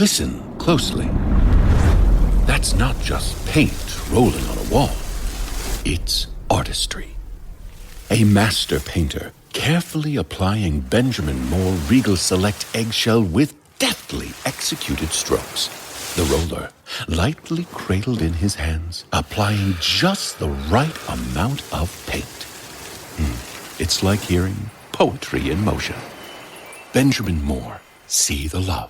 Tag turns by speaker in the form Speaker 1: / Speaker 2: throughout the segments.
Speaker 1: listen closely. That's not just paint rolling on a wall. It's artistry. A master painter carefully applying Benjamin Moore Regal Select eggshell with deftly executed strokes. The roller, lightly cradled in his hands, applying just the right amount of paint. It's like hearing poetry in motion. Benjamin Moore, see the love.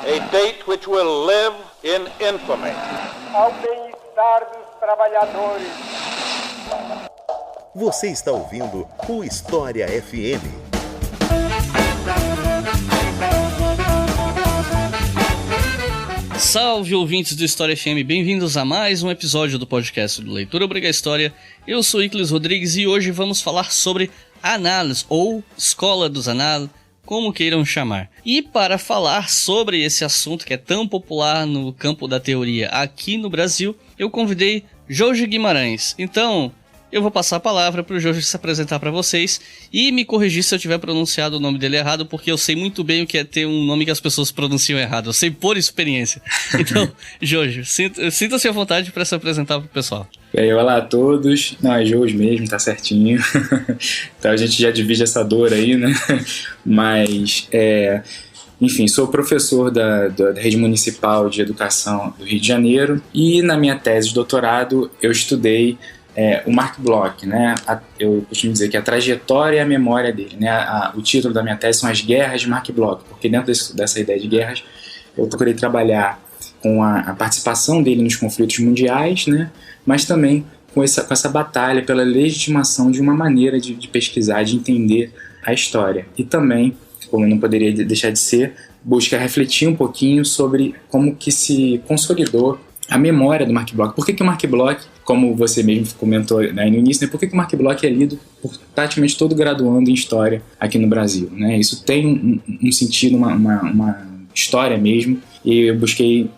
Speaker 2: A date which will live in infamy.
Speaker 3: Ao bem-estar dos trabalhadores.
Speaker 4: Você está ouvindo o História FM.
Speaker 5: Salve, ouvintes do História FM, bem-vindos a mais um episódio do podcast do Leitura Obriga História. Eu sou Iclis Rodrigues e hoje vamos falar sobre Annales, ou Escola dos Annales, como queiram chamar. E para falar sobre esse assunto que é tão popular no campo da teoria aqui no Brasil, eu convidei Jorge Guimarães. Então, eu vou passar a palavra para o Jorge se apresentar para vocês e me corrigir se eu tiver pronunciado o nome dele errado, porque eu sei muito bem o que é ter um nome que as pessoas pronunciam errado. Eu sei por experiência. Então, Jorge, sinta-se à vontade para se apresentar para o pessoal.
Speaker 6: Olá a todos. Não, é Jorge mesmo, tá certinho. Então a gente já divide essa dor aí, né? Mas, enfim, sou professor da Rede Municipal de Educação do Rio de Janeiro e na minha tese de doutorado eu estudei o Marc Bloch, né? Eu costumo dizer que a trajetória e a memória dele, né? O título da minha tese são As Guerras de Marc Bloch, porque dentro dessa ideia de guerras eu procurei trabalhar com a participação dele nos conflitos mundiais, né? Mas também com essa batalha pela legitimação de uma maneira de pesquisar, de entender a história. E também, como não poderia deixar de ser, busca refletir um pouquinho sobre como que se consolidou a memória do Marc Bloch. Por que o Marc Bloch, como você mesmo comentou aí no início, né, por que o Marc Bloch é lido por praticamente todo graduando em História aqui no Brasil? Né? Isso tem um sentido, uma história mesmo, e eu busquei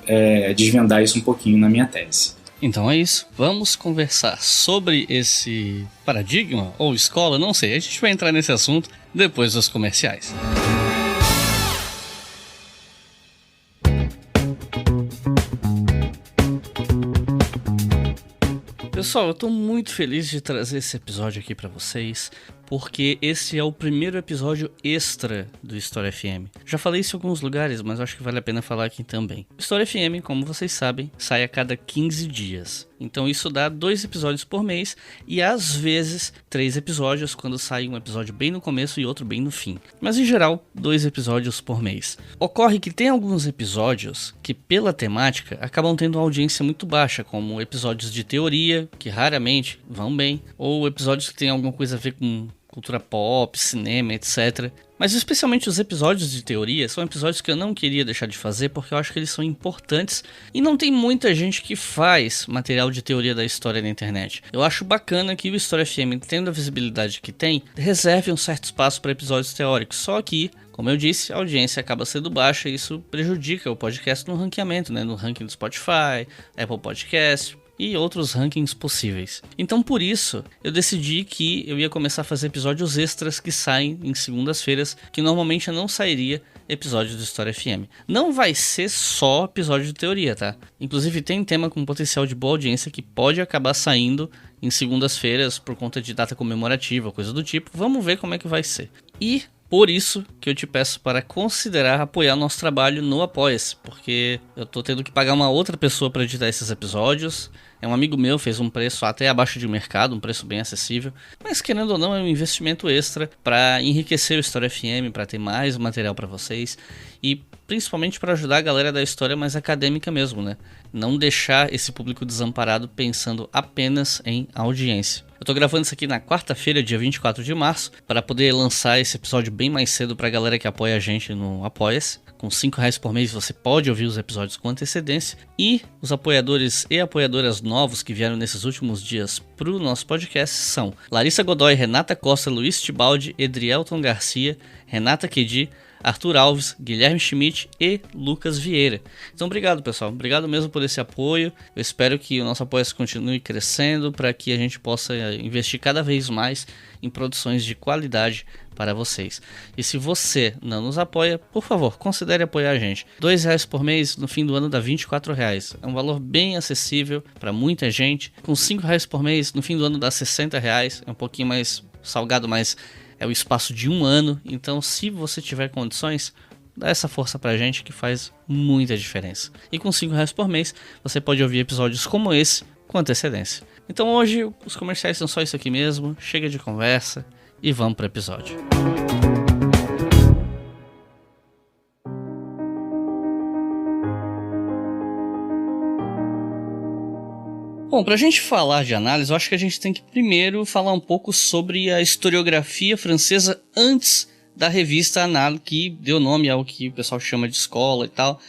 Speaker 6: desvendar isso um pouquinho na minha tese.
Speaker 5: Então é isso, vamos conversar sobre esse paradigma ou escola, não sei, a gente vai entrar nesse assunto depois dos comerciais. Pessoal, eu tô muito feliz de trazer esse episódio aqui pra vocês, porque esse é o primeiro episódio extra do História FM. Já falei isso em alguns lugares, mas acho que vale a pena falar aqui também. História FM, como vocês sabem, sai a cada 15 dias. Então isso dá 2 episódios por mês e às vezes 3 episódios, quando sai um episódio bem no começo e outro bem no fim. Mas em geral, 2 episódios por mês. Ocorre que tem alguns episódios que, pela temática, acabam tendo uma audiência muito baixa, como episódios de teoria, que raramente vão bem, ou episódios que tem alguma coisa a ver com cultura pop, cinema, etc. Mas especialmente os episódios de teoria são episódios que eu não queria deixar de fazer porque eu acho que eles são importantes e não tem muita gente que faz material de teoria da história na internet. Eu acho bacana que o História FM, tendo a visibilidade que tem, reserve um certo espaço para episódios teóricos, só que, como eu disse, a audiência acaba sendo baixa e isso prejudica o podcast no ranqueamento, né? No ranking do Spotify, Apple Podcast e outros rankings possíveis. Então por isso eu decidi que eu ia começar a fazer episódios extras que saem em segundas-feiras, que normalmente não sairia episódio do História FM. Não vai ser só episódio de teoria, tá? Inclusive tem tema com potencial de boa audiência que pode acabar saindo em segundas-feiras por conta de data comemorativa, coisa do tipo. Vamos ver como é que vai ser. E por isso que eu te peço para considerar apoiar nosso trabalho no Apoia-se, porque eu tô tendo que pagar uma outra pessoa para editar esses episódios. Um amigo meu fez um preço até abaixo de mercado, um preço bem acessível, mas querendo ou não é um investimento extra para enriquecer o História FM, para ter mais material para vocês e principalmente para ajudar a galera da história mais acadêmica mesmo, né? Não deixar esse público desamparado pensando apenas em audiência. Eu tô gravando isso aqui na quarta-feira, dia 24 de março, para poder lançar esse episódio bem mais cedo pra galera que apoia a gente no Apoia-se. Com R$5 por mês você pode ouvir os episódios com antecedência. E os apoiadores e apoiadoras novos que vieram nesses últimos dias pro nosso podcast são Larissa Godoy, Renata Costa, Luiz Tibaldi, Edrielton Garcia, Renata Quedi, Arthur Alves, Guilherme Schmidt e Lucas Vieira. Então obrigado, pessoal, obrigado mesmo por esse apoio. Eu espero que o nosso apoio continue crescendo para que a gente possa investir cada vez mais em produções de qualidade para vocês. E se você não nos apoia, por favor, considere apoiar a gente. R$2 por mês, no fim do ano dá R$24. É um valor bem acessível para muita gente. Com R$5 por mês, no fim do ano dá R$60. É um pouquinho mais salgado, mas é o espaço de um ano. Então, se você tiver condições, dá essa força pra gente que faz muita diferença. E com R$5 por mês, você pode ouvir episódios como esse com antecedência. Então hoje os comerciais são só isso aqui mesmo. Chega de conversa e vamos pro episódio. Bom, pra gente falar de análise, eu acho que a gente tem que primeiro falar um pouco sobre a historiografia francesa antes da revista Annales, que deu nome ao que o pessoal chama de escola e tal.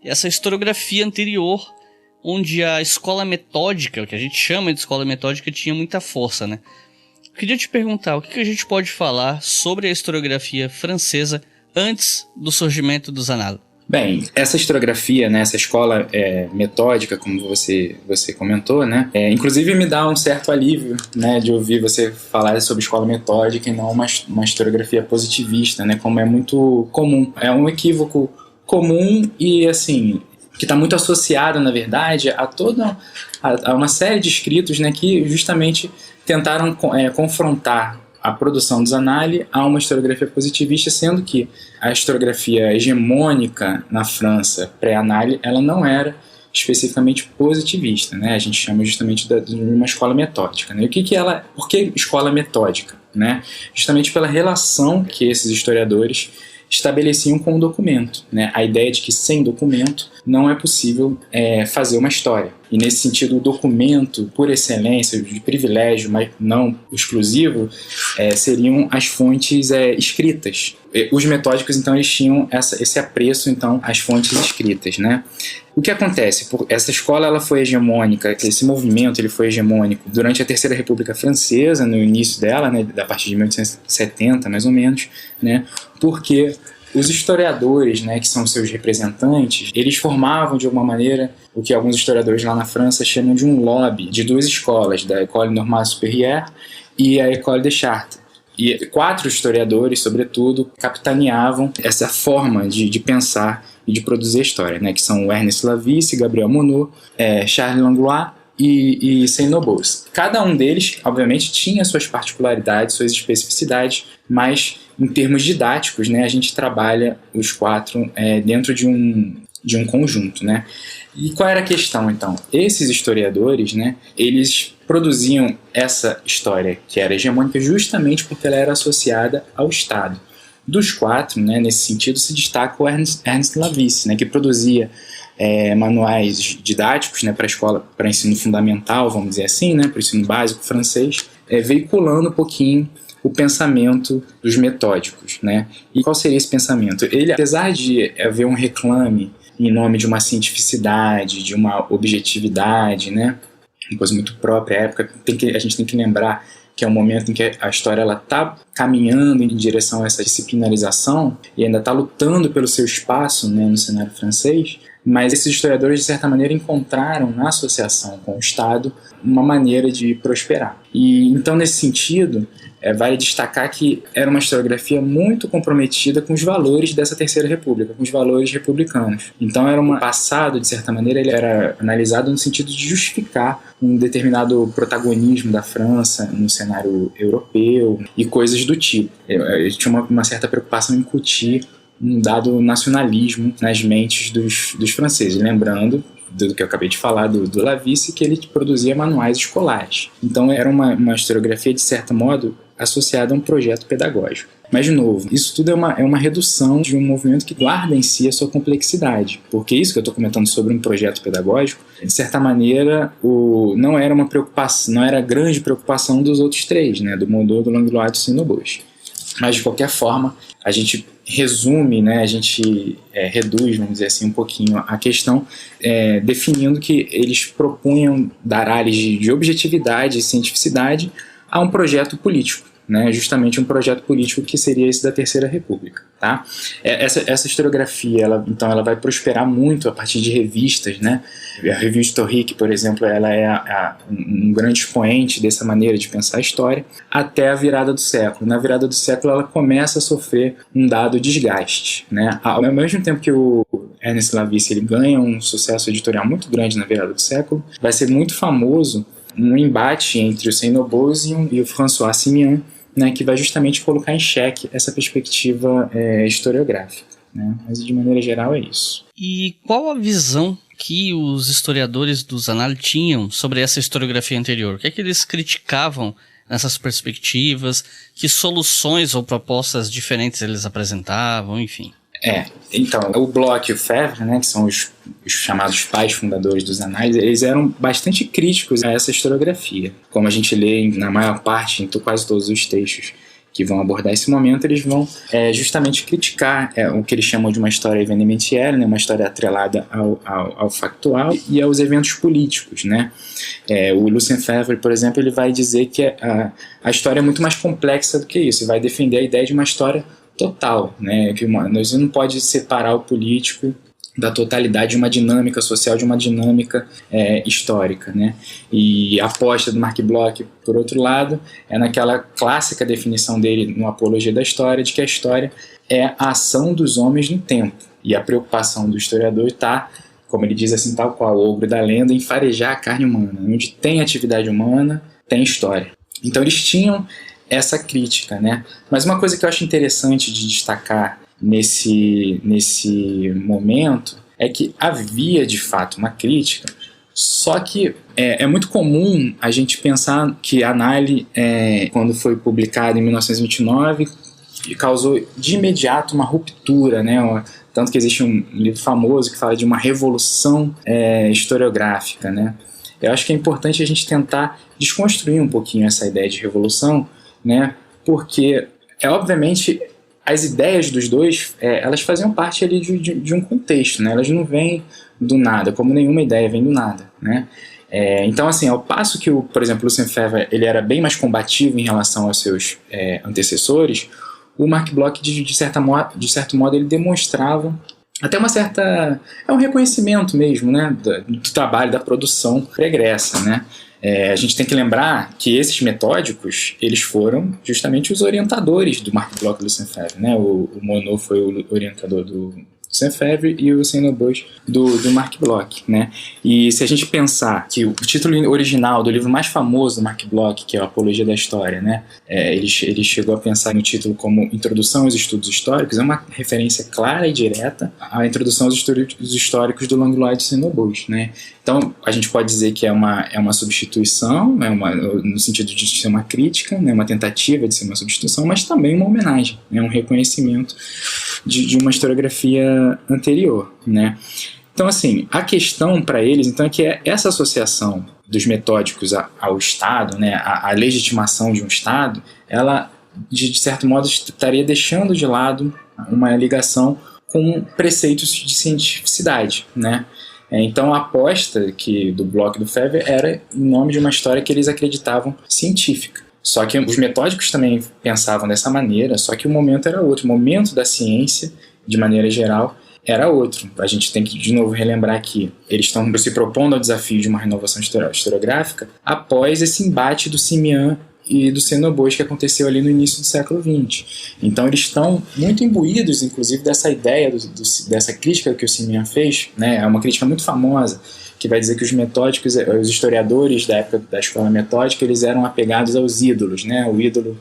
Speaker 5: Essa historiografia anterior, onde a escola metódica, o que a gente chama de escola metódica, tinha muita força, né? Eu queria te perguntar, o que a gente pode falar sobre a historiografia francesa antes do surgimento dos Annales?
Speaker 6: Bem, essa historiografia, né, essa escola metódica, como você comentou, né, inclusive me dá um certo alívio, né, de ouvir você falar sobre escola metódica e não uma historiografia positivista, né, como é muito comum. É um equívoco comum e, assim, que está muito associado, na verdade, a uma série de escritos, né, que justamente tentaram confrontar a produção dos Annales a uma historiografia positivista, sendo que a historiografia hegemônica na França pré-Annales, ela não era especificamente positivista, né? A gente chama justamente de uma escola metódica, né? Por que escola metódica, né? Justamente pela relação que esses historiadores estabeleciam com o documento, né? A ideia de que sem documento não é possível fazer uma história. E nesse sentido, o documento, por excelência, de privilégio, mas não exclusivo, seriam as fontes escritas. Os metódicos, então, eles tinham esse apreço, então, às fontes escritas, né? O que acontece? Essa escola ela foi hegemônica, esse movimento ele foi hegemônico durante a Terceira República Francesa, no início dela, né, a partir de 1870, mais ou menos, né, porque os historiadores, né, que são seus representantes, eles formavam, de alguma maneira, o que alguns historiadores lá na França chamam de um lobby de duas escolas, da École Normale Supérieure e a École des Chartes. E 4 historiadores, sobretudo, capitaneavam essa forma de pensar e de produzir a história, né, que são o Ernest Lavice, Gabriel Monod, Charles Langlois e Saint-Nobos. Cada um deles, obviamente, tinha suas particularidades, suas especificidades, mas em termos didáticos, né, a gente trabalha os 4 dentro de um conjunto, né? E qual era a questão, então? Esses historiadores, né, eles produziam essa história que era hegemônica justamente porque ela era associada ao Estado. Dos 4, né, nesse sentido, se destaca o Ernest Lavice, né, que produzia manuais didáticos, né, para escola, para ensino fundamental, vamos dizer assim, né, para o ensino básico francês, veiculando um pouquinho o pensamento dos metódicos, né? E qual seria esse pensamento? Ele, apesar de haver um reclame em nome de uma cientificidade, de uma objetividade, né, uma coisa muito própria à época, a gente tem que lembrar que é um momento em que a história está caminhando em direção a essa disciplinarização e ainda está lutando pelo seu espaço, né, no cenário francês, mas esses historiadores, de certa maneira, encontraram na associação com o Estado uma maneira de prosperar. E então, nesse sentido, vale destacar que era uma historiografia muito comprometida com os valores dessa Terceira República, com os valores republicanos. Então era um passado, de certa maneira, ele era analisado no sentido de justificar um determinado protagonismo da França no cenário europeu e coisas do tipo. Ele tinha uma certa preocupação em incutir um dado nacionalismo nas mentes dos franceses, lembrando do que eu acabei de falar do Lavice, que ele produzia manuais escolares. Então era uma historiografia, de certo modo, associada a um projeto pedagógico. Mas, de novo, isso tudo é uma redução de um movimento que guarda em si a sua complexidade, porque isso que eu estou comentando sobre um projeto pedagógico, de certa maneira, não era uma preocupação, não era a grande preocupação dos outros 3, né, do Monod, do Langlois e do Saint-Nobos. Mas, de qualquer forma, a gente resume, né, a gente reduz, vamos dizer assim, um pouquinho a questão, definindo que eles propunham dar áreas de objetividade e cientificidade a um projeto político, né, justamente um projeto político que seria esse da Terceira República. Tá? Essa historiografia, ela vai prosperar muito a partir de revistas, né? A revista Historique, por exemplo, ela é um grande expoente dessa maneira de pensar a história, até a virada do século. Na virada do século, ela começa a sofrer um dado desgaste, né? Ao mesmo tempo que o Ernest Lavice ele ganha um sucesso editorial muito grande na virada do século, vai ser muito famoso um embate entre o Seymour e o François Simian, né, que vai justamente colocar em xeque essa perspectiva historiográfica, né? Mas de maneira geral é isso.
Speaker 5: E qual a visão que os historiadores dos Annales tinham sobre essa historiografia anterior? O que é que eles criticavam nessas perspectivas? Que soluções ou propostas diferentes eles apresentavam, enfim?
Speaker 6: Então, o Bloch e o Febvre, né, que são os chamados pais fundadores dos Annales, eles eram bastante críticos a essa historiografia. Como a gente lê na maior parte, em quase todos os textos que vão abordar esse momento, eles vão justamente criticar o que eles chamam de uma história événementielle, né, uma história atrelada ao factual e aos eventos políticos, né? O Lucien Febvre, por exemplo, ele vai dizer que a história é muito mais complexa do que isso, e vai defender a ideia de uma história total, né? Que nós não pode separar o político da totalidade de uma dinâmica social, de uma dinâmica histórica, né? E a aposta do Marc Bloch, por outro lado, é naquela clássica definição dele no Apologia da História, de que a história é a ação dos homens no tempo. E a preocupação do historiador está, como ele diz assim, tal qual o ogro da lenda, em farejar a carne humana. Onde tem atividade humana, tem história. Então eles tinham essa crítica, né? Mas uma coisa que eu acho interessante de destacar nesse momento é que havia de fato uma crítica, só que é muito comum a gente pensar que a Annales, quando foi publicada em 1929, causou de imediato uma ruptura, né? Tanto que existe um livro famoso que fala de uma revolução historiográfica, né? Eu acho que é importante a gente tentar desconstruir um pouquinho essa ideia de revolução, né? Porque, obviamente, as ideias dos dois, elas faziam parte ali de um contexto, né? Elas não vêm do nada, como nenhuma ideia vem do nada, né? Então, assim, ao passo que, por exemplo, o Lucien Febvre ele era bem mais combativo em relação aos seus antecessores, o Marc Bloch, de certo modo, ele demonstrava até uma certa... um reconhecimento mesmo, né? Do trabalho, da produção pregressa, né? A gente tem que lembrar que esses metódicos, eles foram justamente os orientadores do Marc Bloch e do Lucien Febvre, né? O Monod foi o orientador do Lucien Febvre e o Seymour do Marc Bloch, né? E se a gente pensar que o título original do livro mais famoso do Marc Bloch, que é o Apologia da História, né? Ele chegou a pensar no título como Introdução aos Estudos Históricos, é uma referência clara e direta à introdução aos estudos históricos do Langlois de Seymour, né? Então, a gente pode dizer que é uma substituição, no sentido de ser uma crítica, né, uma tentativa de ser uma substituição, mas também uma homenagem, né, um reconhecimento de uma historiografia anterior, né? Então, assim, a questão para eles então, é que essa associação dos metódicos ao Estado, né, a legitimação de um Estado, ela, de certo modo, estaria deixando de lado uma ligação com preceitos de cientificidade, né? Então a aposta do Bloch e do Febvre era em nome de uma história que eles acreditavam científica. Só que os metódicos também pensavam dessa maneira, só que o momento era outro. O momento da ciência, de maneira geral, era outro. A gente tem que, de novo, relembrar que eles estão se propondo ao desafio de uma renovação historiográfica após esse embate do Simian e do Seymour que aconteceu ali no início do século XX. Então eles estão muito imbuídos, inclusive, dessa ideia, dessa crítica que o Simian fez, né? É uma crítica muito famosa, que vai dizer que os metódicos, os historiadores da época da escola metódica, eles eram apegados aos ídolos, né? O ídolo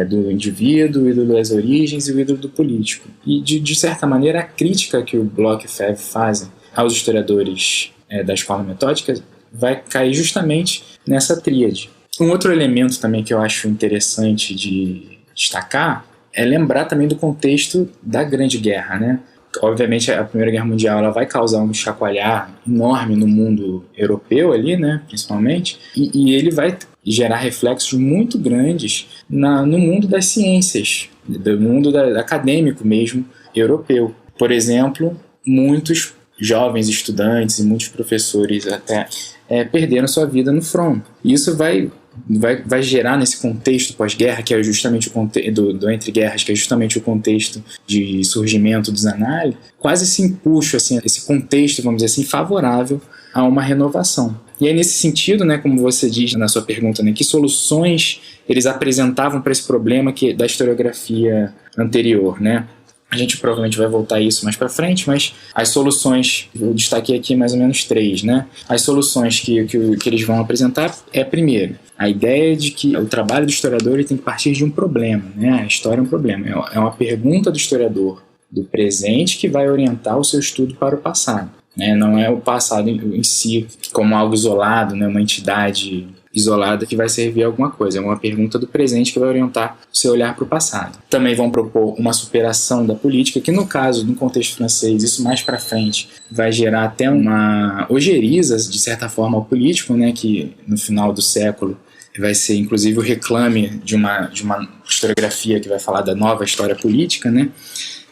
Speaker 6: do indivíduo, o ídolo das origens e o ídolo do político. E, de certa maneira, a crítica que o Bloch e o Febvre fazem aos historiadores da escola metódica vai cair justamente nessa tríade. Um outro elemento também que eu acho interessante de destacar é lembrar também do contexto da Grande Guerra, né? Obviamente a Primeira Guerra Mundial ela vai causar um chacoalhar enorme no mundo europeu ali, né, principalmente, e ele vai gerar reflexos muito grandes no mundo das ciências, do mundo acadêmico mesmo, europeu. Por exemplo, muitos jovens estudantes e muitos professores até perderam sua vida no front. Isso vai vai gerar nesse contexto pós-guerra, que é justamente o contexto do entre guerras, que é justamente o contexto de surgimento do Zanardi, quase esse empuxo, assim, esse contexto, vamos dizer assim, favorável a uma renovação. E aí, nesse sentido, né, como você diz na sua pergunta, né, que soluções eles apresentavam para esse problema da historiografia anterior, né? A gente provavelmente vai voltar a isso mais para frente, mas as soluções, eu destaquei aqui mais ou menos 3, né? As soluções que eles vão apresentar primeiro, a ideia de que o trabalho do historiador ele tem que partir de um problema, né? A história é um problema, é uma pergunta do historiador do presente que vai orientar o seu estudo para o passado, né? Não é o passado em si como algo isolado, né? Uma entidade isolada que vai servir a alguma coisa. É uma pergunta do presente que vai orientar o seu olhar para o passado. Também vão propor uma superação da política, que no caso, no contexto francês, isso mais para frente vai gerar até uma ojeriza, de certa forma, ao político, né, que no final do século vai ser inclusive o reclame de uma historiografia que vai falar da nova história política, né,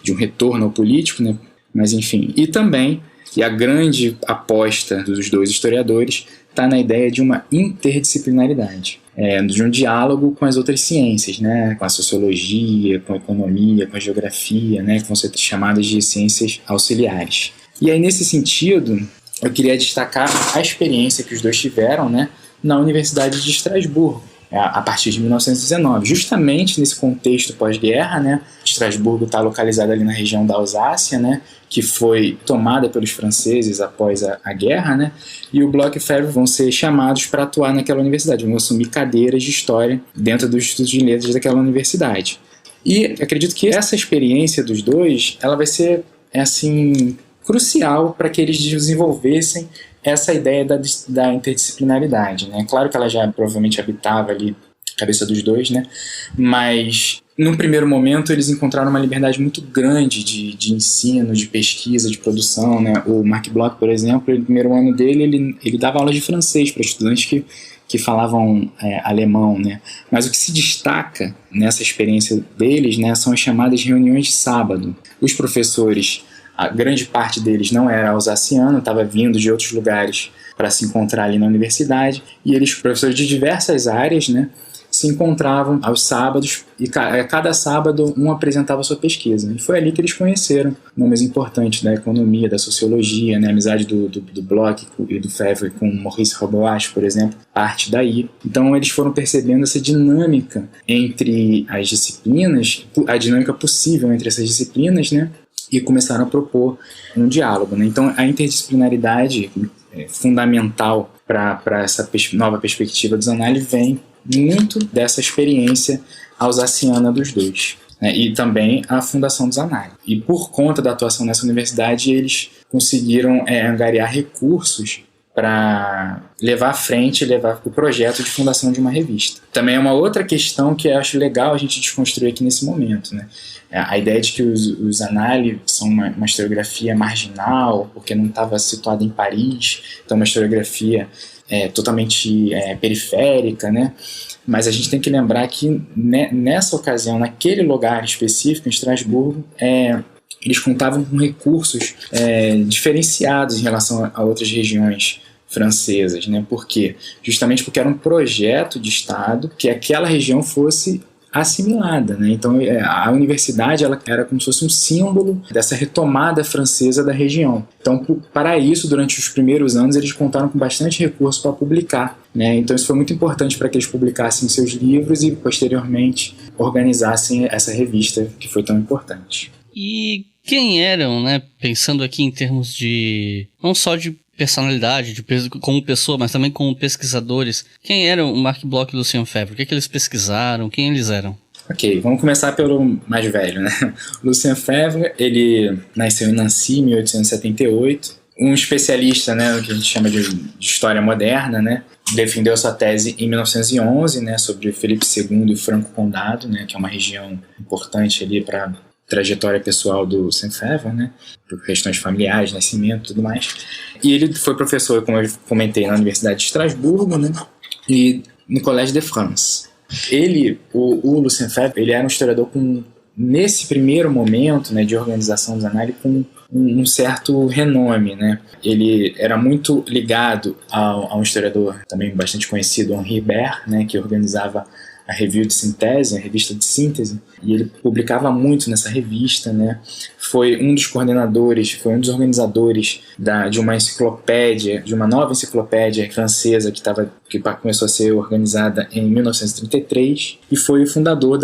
Speaker 6: de um retorno ao político, né, mas enfim. E também, e a grande aposta dos dois historiadores está na ideia de uma interdisciplinaridade, de um diálogo com as outras ciências, né, com a sociologia, com a economia, com a geografia, né, que vão ser chamadas de ciências auxiliares. E aí, nesse sentido, eu queria destacar a experiência que os dois tiveram, né, na Universidade de Estrasburgo, a partir de 1919, justamente nesse contexto pós-guerra, né? Estrasburgo está localizado ali na região da Alsácia, né? Que foi tomada pelos franceses após a guerra, né? E o Bloch e Febvre vão ser chamados para atuar naquela universidade, vão assumir cadeiras de história dentro do Instituto de Letras daquela universidade. E acredito que essa experiência dos dois, ela vai ser, assim, crucial para que eles desenvolvessem essa ideia da interdisciplinaridade, né? Claro que ela já provavelmente habitava ali a cabeça dos dois, né? Mas num primeiro momento eles encontraram uma liberdade muito grande de ensino, de pesquisa, de produção, né? O Marc Bloch, por exemplo, no primeiro ano dele ele dava aula de francês para estudantes que falavam alemão, né? Mas o que se destaca nessa experiência deles, né, são as chamadas reuniões de sábado. Os professores, a grande parte deles não era alsaciano, estava vindo de outros lugares para se encontrar ali na universidade, e eles, professores de diversas áreas, né, se encontravam aos sábados, e cada sábado um apresentava a sua pesquisa. E foi ali que eles conheceram nomes importantes da economia, da sociologia, né, a amizade do Bloch e do Febvre com Maurice Roboache, por exemplo, parte daí. Então eles foram percebendo essa dinâmica entre as disciplinas, a dinâmica possível entre essas disciplinas, né, e começaram a propor um diálogo, né? Então, a interdisciplinaridade fundamental para essa nova perspectiva do Zanardi vem muito dessa experiência alsaciana dos dois, né? E também a fundação do Zanardi. E por conta da atuação nessa universidade, eles conseguiram angariar recursos para levar à frente, levar o projeto de fundação de uma revista. Também é uma outra questão que eu acho legal a gente desconstruir aqui nesse momento, né? A ideia de que os Zanardi são uma historiografia marginal, porque não estava situada em Paris, então uma historiografia totalmente periférica, né? Mas a gente tem que lembrar que nessa ocasião, naquele lugar específico, em Estrasburgo, eles contavam com recursos diferenciados em relação a outras regiões francesas, né? Por quê? Justamente porque era um projeto de Estado que aquela região fosse assimilada, né? Então a universidade ela era como se fosse um símbolo dessa retomada francesa da região. Então para isso, durante os primeiros anos, eles contaram com bastante recurso para publicar, né? Então isso foi muito importante para que eles publicassem seus livros e posteriormente organizassem essa revista que foi tão importante.
Speaker 5: E quem eram, né, pensando aqui em termos de, não só de personalidade, como pessoa, mas também como pesquisadores, quem eram o Marc Bloch e o Lucien Febvre? O que eles pesquisaram? Quem eles eram?
Speaker 6: Ok, vamos começar pelo mais velho, né? O Lucien Febvre, ele nasceu em Nancy, em 1878, um especialista, né, que a gente chama de história moderna, né? Defendeu sua tese em 1911, né, sobre Felipe II e o Franco Condado, né, que é uma região importante ali para trajetória pessoal do Lucien Febvre, né, por questões familiares, nascimento e tudo mais. E ele foi professor, como eu comentei, na Universidade de Estrasburgo, né, e no Collège de France. O Lucien Febvre, ele era um historiador com, nesse primeiro momento, né, de organização do Zanardi, com um certo renome, né? Ele era muito ligado a um historiador também bastante conhecido, Henri Ibert, né, que organizava a Revue de Synthèse, a revista de síntese, e ele publicava muito nessa revista, né? Foi um dos coordenadores, foi um dos organizadores de uma enciclopédia, de uma nova enciclopédia francesa que começou a ser organizada em 1933, e foi o fundador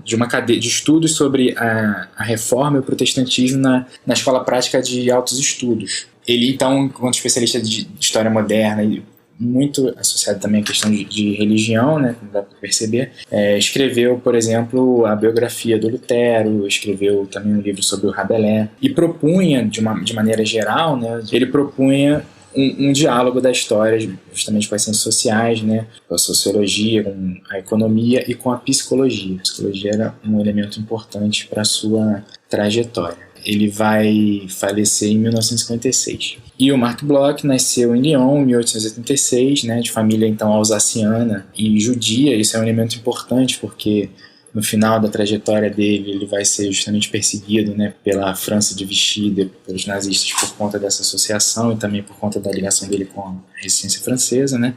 Speaker 6: de uma cadeia de estudos sobre a reforma e o protestantismo na Escola Prática de Altos Estudos. Ele, então, enquanto especialista de história moderna e muito associado também à questão de religião, né, como dá para perceber, escreveu, por exemplo, a biografia do Lutero, escreveu também um livro sobre o Rabelais, e propunha, de maneira geral, né, ele propunha um diálogo da história justamente com as ciências sociais, né, com a sociologia, com a economia e com a psicologia. A psicologia era um elemento importante para a sua trajetória. Ele vai falecer em 1956. E o Marc Bloch nasceu em Lyon, em 1886, né, de família então alsaciana e judia. Isso é um elemento importante porque no final da trajetória dele ele vai ser justamente perseguido, né, pela França de Vichy, pelos nazistas, por conta dessa associação e também por conta da ligação dele com a resistência francesa, né.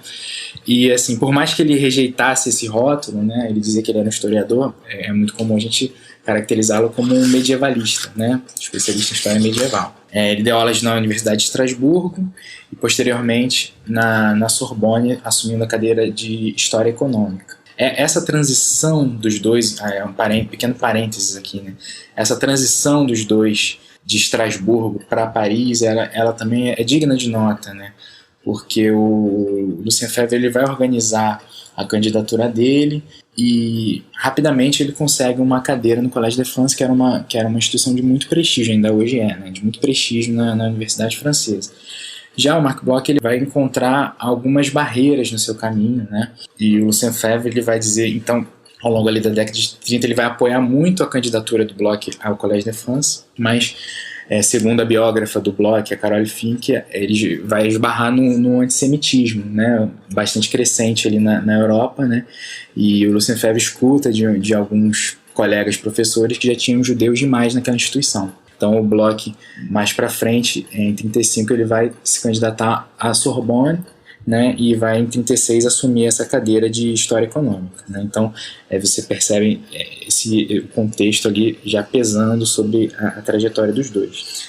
Speaker 6: E assim, por mais que ele rejeitasse esse rótulo, né, ele dizia que ele era um historiador, é muito comum a gente caracterizá-lo como um medievalista, né, especialista em história medieval. Ele deu aulas na Universidade de Estrasburgo e posteriormente na Sorbonne, assumindo a cadeira de História Econômica. Essa transição dos dois, pequeno parênteses aqui, né? Essa transição dos dois de Estrasburgo para Paris, ela também é digna de nota, né? Porque o Lucien Febvre ele vai organizar a candidatura dele e rapidamente ele consegue uma cadeira no Collège de France, que era uma instituição de muito prestígio, ainda hoje né? De muito prestígio na Universidade Francesa. Já o Marc Bloch ele vai encontrar algumas barreiras no seu caminho, né? E o Lucien Febvre ele vai dizer, então, ao longo ali da década de 30, ele vai apoiar muito a candidatura do Bloch ao Collège de France, mas, segundo a biógrafa do Bloch, a Carole Fink, ele vai esbarrar no antissemitismo, né? Bastante crescente ali na Europa, né? E o Lucien Febvre escuta de alguns colegas professores que já tinham judeus demais naquela instituição. Então o Bloch, mais para frente, em 35, ele vai se candidatar à Sorbonne, né, e vai em 36 assumir essa cadeira de História Econômica, né? Então você percebe esse contexto ali já pesando sobre a trajetória dos dois.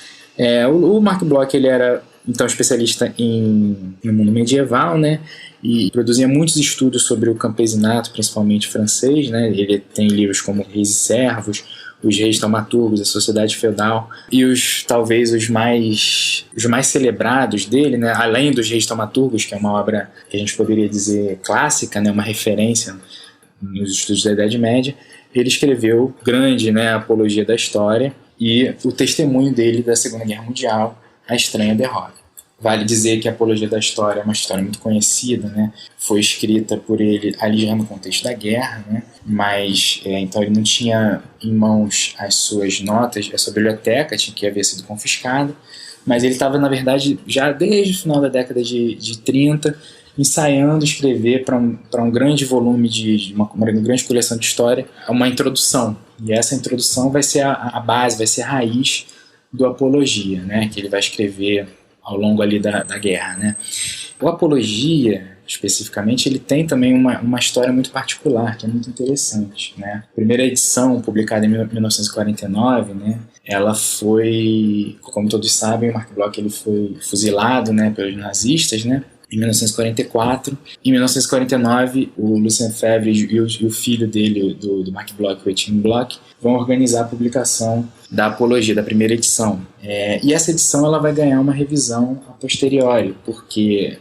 Speaker 6: O Marc Bloch ele era então especialista no mundo medieval, né, e produzia muitos estudos sobre o campesinato, principalmente francês, né? Ele tem livros como Reis e Servos, Os Reis Taumaturgos, A Sociedade Feudal, e talvez os mais celebrados dele, né, além dos Reis Taumaturgos, que é uma obra que a gente poderia dizer clássica, né, uma referência nos estudos da Idade Média, ele escreveu grande, né, Apologia da História e o testemunho dele da Segunda Guerra Mundial, A Estranha Derrota. Vale dizer que a Apologia da História é uma história muito conhecida, né? Foi escrita por ele ali já no contexto da guerra, né? Mas então ele não tinha em mãos as suas notas, a sua biblioteca que havia sido confiscada, mas ele estava, na verdade, já desde o final da década de 30, ensaiando escrever para um grande volume uma grande coleção de história, uma introdução. E essa introdução vai ser a base, vai ser a raiz do Apologia, né? Que ele vai escrever ao longo ali da guerra, né? O Apologia, especificamente, ele tem também uma história muito particular, que é muito interessante, né? A primeira edição, publicada em 1949, né? Ela foi, como todos sabem, o Marc Bloch ele foi fuzilado, né, pelos nazistas, né? Em 1944. Em 1949, o Lucien Febvre e o filho dele, do Marc Bloch, o Etienne Bloch, vão organizar a publicação da Apologia, da primeira edição. E essa edição ela vai ganhar uma revisão a posteriori, porque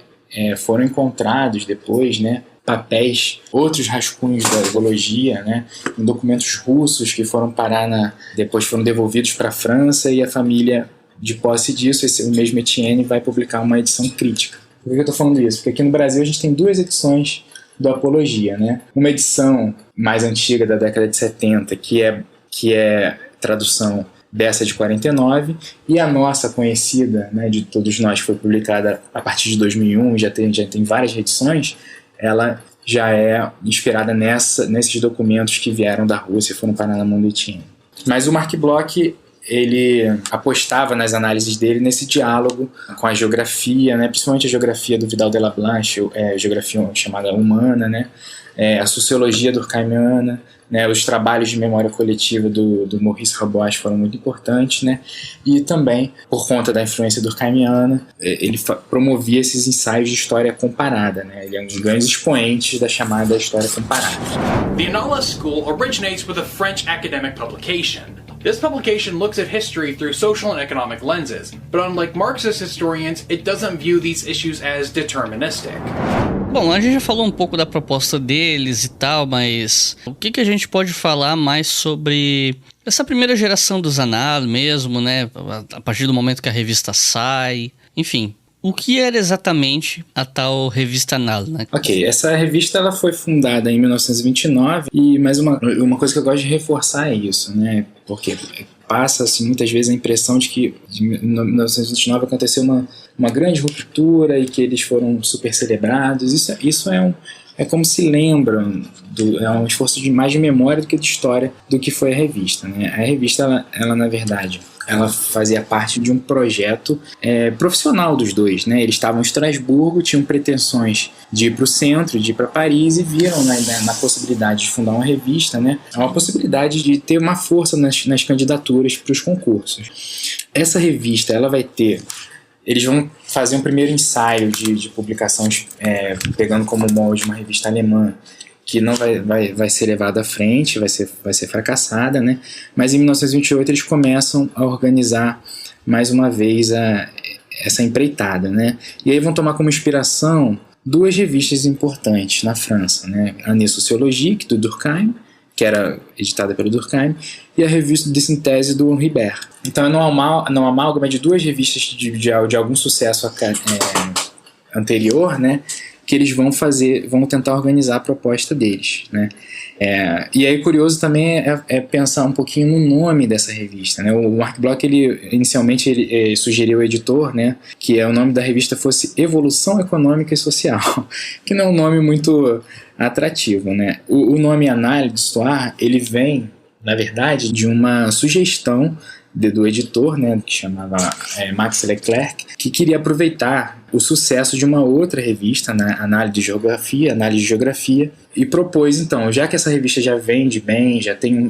Speaker 6: foram encontrados depois, né, papéis, outros rascunhos da Apologia, né, em documentos russos que foram parar depois foram devolvidos para a França, e a família, de posse disso, o mesmo Etienne vai publicar uma edição crítica. Por que eu estou falando isso? Porque aqui no Brasil a gente tem duas edições do Apologia, né? Uma edição mais antiga da década de 70, que é tradução dessa de 49, e a nossa conhecida, né, de todos nós, que foi publicada a partir de 2001, já tem várias edições, ela já é inspirada nesses documentos que vieram da Rússia e foram parar na mão do Etienne. Mas o Marc Bloch, ele apostava nas análises dele nesse diálogo com a geografia, né, principalmente a geografia do Vidal de la Blanche, a geografia chamada humana, né, a sociologia durkheimiana, né, os trabalhos de memória coletiva do Maurice Haboche foram muito importantes, né, e também, por conta da influência durkheimiana, ele promovia esses ensaios de história comparada, né, ele é um dos grandes expoentes da chamada história comparada.
Speaker 7: The Analyst School originates with a French academic publication. This publication looks at history through social and economic lenses, but unlike Marxist historians, it doesn't view these issues as deterministic.
Speaker 5: Bom, a gente já falou um pouco da proposta deles e tal, mas o que a gente pode falar mais sobre essa primeira geração dos Annales mesmo, né? A partir do momento que a revista sai, enfim. O que era exatamente a tal revista Annales, né?
Speaker 6: Ok, essa revista ela foi fundada em 1929 mas uma coisa que eu gosto de reforçar é isso, né? Porque passa-se muitas vezes a impressão de que em 1929 aconteceu uma grande ruptura e que eles foram super celebrados. Isso é como se lembram, é um esforço de mais de memória do que de história do que foi a revista, né? A revista, ela na verdade, ela fazia parte de um projeto profissional dos dois, né? Eles estavam em Estrasburgo, tinham pretensões de ir para o centro, de ir para Paris e viram na possibilidade de fundar uma revista, né? Uma possibilidade de ter uma força nas candidaturas para os concursos. Essa revista, ela vai ter... Eles vão fazer um primeiro ensaio de publicações pegando como molde uma revista alemã que não vai ser levada à frente, vai ser fracassada, né? Mas em 1928 eles começam a organizar mais uma vez essa empreitada, né? E aí vão tomar como inspiração duas revistas importantes na França, né? A Année Sociologique, do Durkheim, que era editada pelo Durkheim, e a Revue de Synthèse do Ribert. Então é no amálgama de duas revistas de algum sucesso anterior, né, que eles vão tentar organizar a proposta deles, né. E aí curioso também é pensar um pouquinho no nome dessa revista, né. O Marc Bloch, inicialmente ele sugeriu ao editor, né, que o nome da revista fosse Evolução Econômica e Social, que não é um nome muito atrativo, né. O nome Annales d'Histoire, ele vem, na verdade, de uma sugestão do editor, né, que chamava Max Leclerc, que queria aproveitar o sucesso de uma outra revista, né, Análise de Geografia, e propôs, então, já que essa revista já vende bem, já tem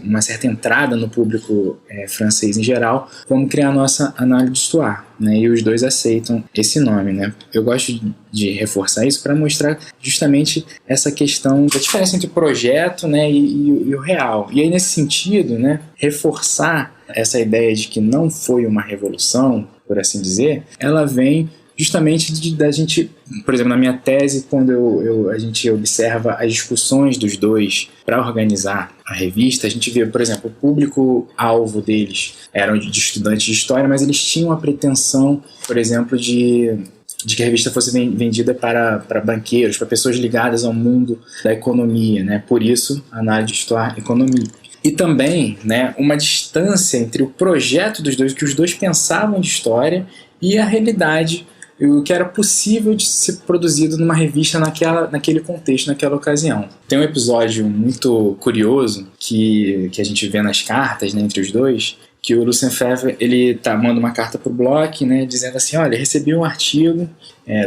Speaker 6: uma certa entrada no público francês em geral, vamos criar a nossa Annales d'Histoire, né, e os dois aceitam esse nome, né. Eu gosto de reforçar isso para mostrar justamente essa questão da diferença entre o projeto, né, e o real. E aí, nesse sentido, né, reforçar essa ideia de que não foi uma revolução, por assim dizer, ela vem justamente da gente, por exemplo, na minha tese, quando a gente observa as discussões dos dois para organizar a revista, a gente vê, por exemplo, o público-alvo deles eram de estudantes de história, mas eles tinham a pretensão, por exemplo, de que a revista fosse vendida para banqueiros, para pessoas ligadas ao mundo da economia, né? Por isso, a Annales d'Histoire Economie. E também, né, uma distância entre o projeto dos dois, o que os dois pensavam de história, e a realidade, o que era possível de ser produzido numa revista naquele contexto, naquela ocasião. Tem um episódio muito curioso que a gente vê nas cartas, né, entre os dois, que o Lucien Febvre, ele manda uma carta pro Bloch, né, dizendo assim, olha, recebi um artigo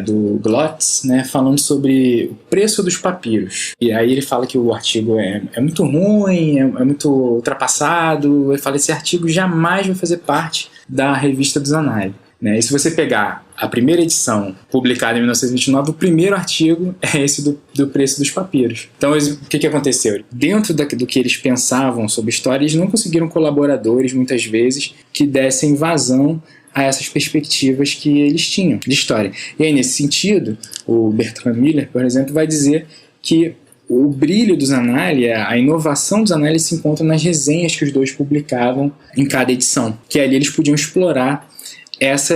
Speaker 6: do Glotz, né, falando sobre o preço dos papiros. E aí ele fala que o artigo é muito ruim, é muito ultrapassado. Ele fala, esse artigo jamais vai fazer parte da revista dos Annales. Né? E se você pegar a primeira edição, publicada em 1929, o primeiro artigo é esse do preço dos papiros. Então, o que aconteceu? Dentro do que eles pensavam sobre história, eles não conseguiram colaboradores, muitas vezes, que dessem vazão a essas perspectivas que eles tinham de história. E aí, nesse sentido, o Bertrand Miller, por exemplo, vai dizer que o brilho dos Annales, a inovação dos Annales se encontra nas resenhas que os dois publicavam em cada edição, que ali eles podiam explorar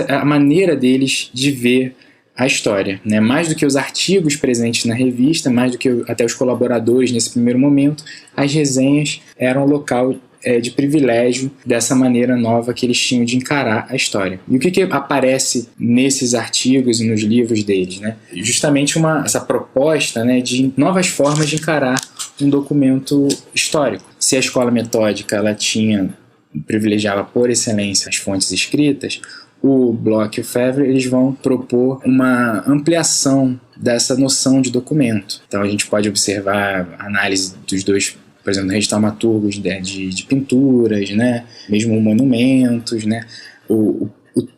Speaker 6: a maneira deles de ver a história, né? Mais do que os artigos presentes na revista, mais do que até os colaboradores nesse primeiro momento, as resenhas eram um local de privilégio dessa maneira nova que eles tinham de encarar a história. E o que aparece nesses artigos e nos livros deles, né? Justamente essa proposta, né, de novas formas de encarar um documento histórico. Se a escola metódica ela tinha privilegiava por excelência as fontes escritas, o Bloch e o Febvre eles vão propor uma ampliação dessa noção de documento. Então a gente pode observar a análise dos dois, por exemplo, registros taumaturgos de pinturas, né? Mesmo monumentos, né? O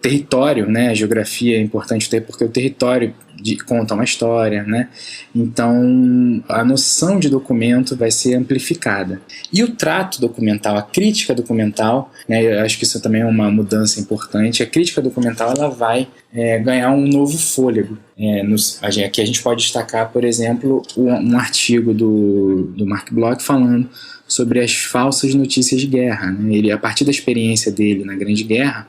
Speaker 6: território, né? A geografia é importante ter, porque o território conta uma história, né? Então a noção de documento vai ser amplificada. E o trato documental, a crítica documental, né? Eu acho que isso também é uma mudança importante. A crítica documental ela vai ganhar um novo fôlego. Aqui a gente pode destacar, por exemplo, um artigo do Mark Bloch falando sobre as falsas notícias de guerra, né? Ele, a partir da experiência dele na Grande Guerra,